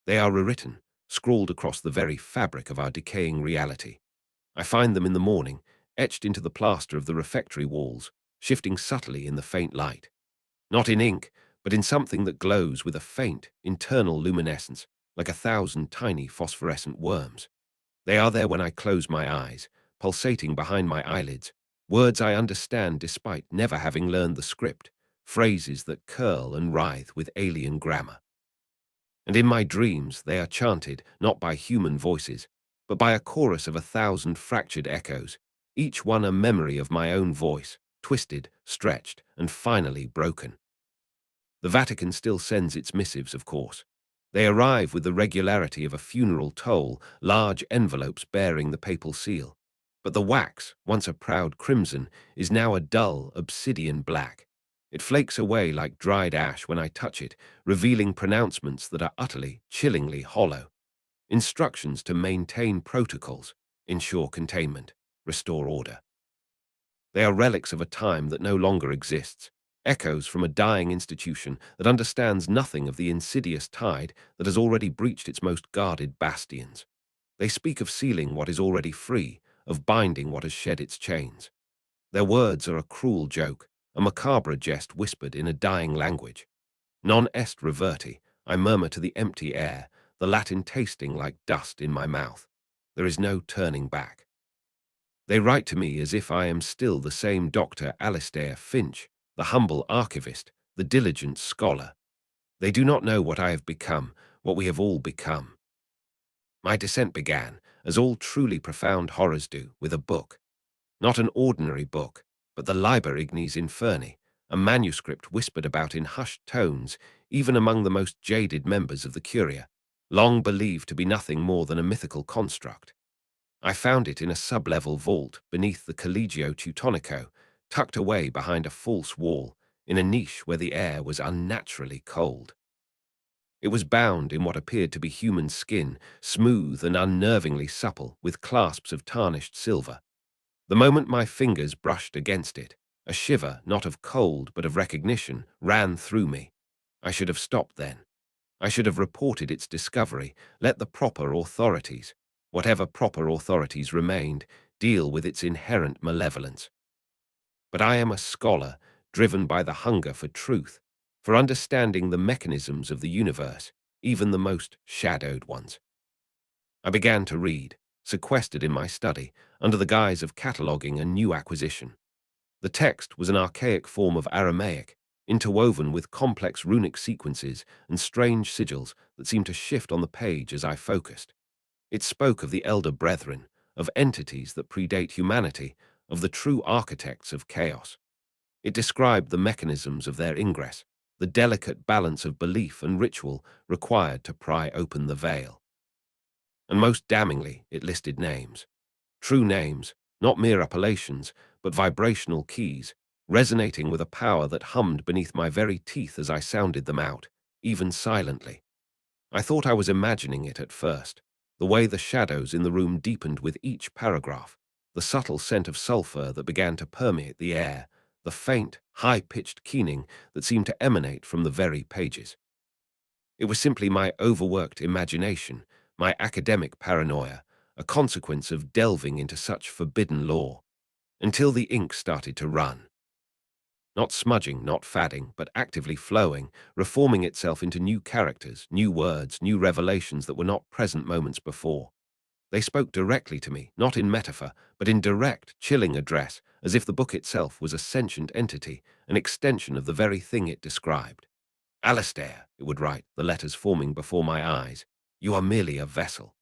They are rewritten, scrawled across the very fabric of our decaying reality. I find them in the morning, etched into the plaster of the refectory walls, shifting subtly in the faint light. Not in ink, but in something that glows with a faint, internal luminescence, like 1,000 tiny phosphorescent worms. They are there when I close my eyes, pulsating behind my eyelids, words I understand despite never having learned the script, phrases that curl and writhe with alien grammar. And in my dreams they are chanted not by human voices, but by a chorus of 1,000 fractured echoes, each one a memory of my own voice, twisted, stretched, and finally broken. The Vatican still sends its missives, of course. They arrive with the regularity of a funeral toll, large envelopes bearing the papal seal. But the wax, once a proud crimson, is now a dull, obsidian black. It flakes away like dried ash when I touch it, revealing pronouncements that are utterly, chillingly hollow. Instructions to maintain protocols, ensure containment, restore order. They are relics of a time that no longer exists, echoes from a dying institution that understands nothing of the insidious tide that has already breached its most guarded bastions. They speak of sealing what is already free, of binding what has shed its chains. Their words are a cruel joke, a macabre jest whispered in a dying language. Non est reverti, I murmur to the empty air, the Latin tasting like dust in my mouth. There is no turning back. They write to me as if I am still the same Dr. Alistair Finch, the humble archivist, the diligent scholar. They do not know what I have become, what we have all become. My descent began, as all truly profound horrors do, with a book. Not an ordinary book, but the Liber Ignis Inferni, a manuscript whispered about in hushed tones, even among the most jaded members of the Curia, long believed to be nothing more than a mythical construct. I found it in a sub-level vault beneath the Collegio Teutonico, tucked away behind a false wall, in a niche where the air was unnaturally cold. It was bound in what appeared to be human skin, smooth and unnervingly supple, with clasps of tarnished silver. The moment my fingers brushed against it, a shiver, not of cold but of recognition, ran through me. I should have stopped then. I should have reported its discovery, let the proper authorities, whatever proper authorities remained, deal with its inherent malevolence. But I am a scholar, driven by the hunger for truth, for understanding the mechanisms of the universe, even the most shadowed ones. I began to read, sequestered in my study, under the guise of cataloguing a new acquisition. The text was an archaic form of Aramaic, interwoven with complex runic sequences and strange sigils that seemed to shift on the page as I focused. It spoke of the elder brethren, of entities that predate humanity, of the true architects of chaos. It described the mechanisms of their ingress, the delicate balance of belief and ritual required to pry open the veil. And most damningly, it listed names. True names, not mere appellations, but vibrational keys, resonating with a power that hummed beneath my very teeth as I sounded them out, even silently. I thought I was imagining it at first, the way the shadows in the room deepened with each paragraph, the subtle scent of sulfur that began to permeate the air, the faint, high-pitched keening that seemed to emanate from the very pages. It was simply my overworked imagination, my academic paranoia, a consequence of delving into such forbidden lore, until the ink started to run. Not smudging, not fadding, but actively flowing, reforming itself into new characters, new words, new revelations that were not present moments before. They spoke directly to me, not in metaphor, but in direct, chilling address, as if the book itself was a sentient entity, an extension of the very thing it described. Alistair, it would write, the letters forming before my eyes, you are merely a vessel.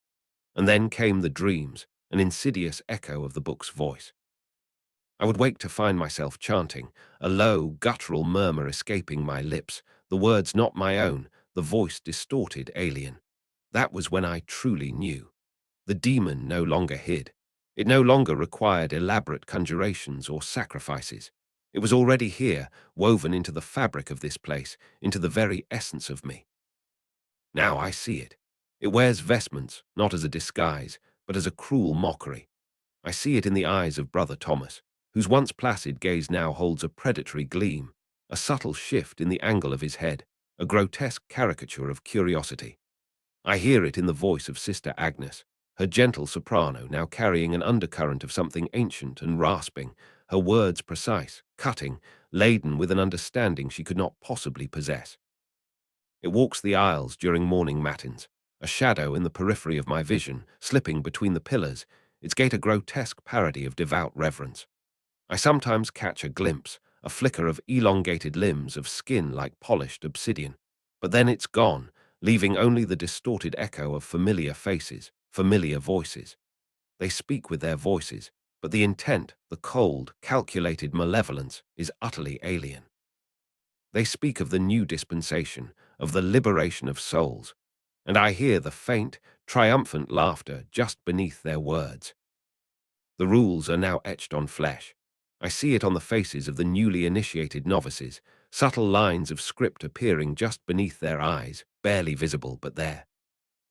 And then came the dreams, an insidious echo of the book's voice. I would wake to find myself chanting, a low, guttural murmur escaping my lips, the words not my own, the voice distorted, alien. That was when I truly knew. The demon no longer hid. It no longer required elaborate conjurations or sacrifices. It was already here, woven into the fabric of this place, into the very essence of me. Now I see it. It wears vestments, not as a disguise, but as a cruel mockery. I see it in the eyes of Brother Thomas, whose once placid gaze now holds a predatory gleam, a subtle shift in the angle of his head, a grotesque caricature of curiosity. I hear it in the voice of Sister Agnes, her gentle soprano now carrying an undercurrent of something ancient and rasping, her words precise, cutting, laden with an understanding she could not possibly possess. It walks the aisles during morning matins, a shadow in the periphery of my vision, slipping between the pillars, its gait a grotesque parody of devout reverence. I sometimes catch a glimpse, a flicker of elongated limbs of skin like polished obsidian. But then it's gone, leaving only the distorted echo of familiar faces, familiar voices. They speak with their voices, but the intent, the cold, calculated malevolence, is utterly alien. They speak of the new dispensation, of the liberation of souls, and I hear the faint, triumphant laughter just beneath their words. The rules are now etched on flesh. I see it on the faces of the newly initiated novices, subtle lines of script appearing just beneath their eyes, barely visible but there.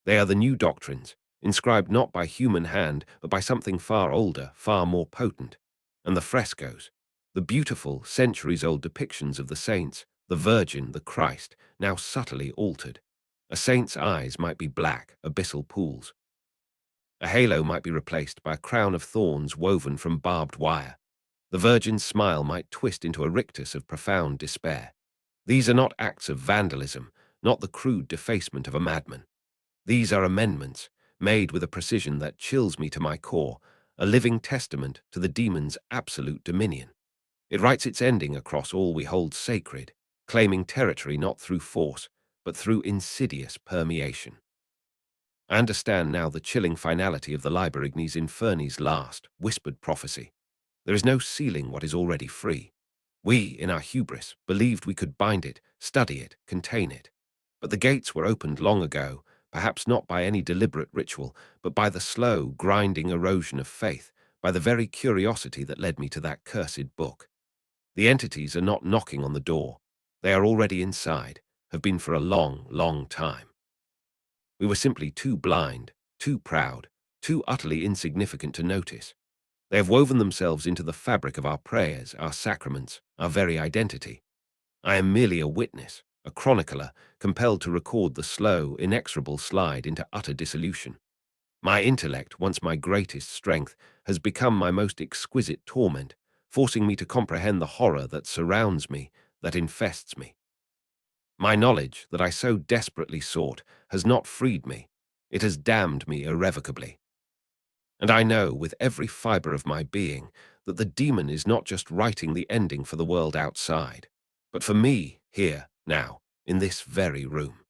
They are the new doctrines, inscribed not by human hand, but by something far older, far more potent. And the frescoes, the beautiful, centuries-old depictions of the saints, the Virgin, the Christ, now subtly altered. A saint's eyes might be black, abyssal pools. A halo might be replaced by a crown of thorns woven from barbed wire. The Virgin's smile might twist into a rictus of profound despair. These are not acts of vandalism, not the crude defacement of a madman. These are amendments, made with a precision that chills me to my core, a living testament to the demon's absolute dominion. It writes its ending across all we hold sacred, claiming territory not through force, but through insidious permeation. I understand now the chilling finality of the Liber Ignis Inferni's last, whispered prophecy. There is no sealing what is already free. We, in our hubris, believed we could bind it, study it, contain it. But the gates were opened long ago, perhaps not by any deliberate ritual, but by the slow, grinding erosion of faith, by the very curiosity that led me to that cursed book. The entities are not knocking on the door. They are already inside, have been for a long, long time. We were simply too blind, too proud, too utterly insignificant to notice. They have woven themselves into the fabric of our prayers, our sacraments, our very identity. I am merely a witness, a chronicler, compelled to record the slow, inexorable slide into utter dissolution. My intellect, once my greatest strength, has become my most exquisite torment, forcing me to comprehend the horror that surrounds me, that infests me. My knowledge, that I so desperately sought, has not freed me. It has damned me irrevocably. And I know, with every fiber of my being, that the demon is not just writing the ending for the world outside, but for me, here, now, in this very room.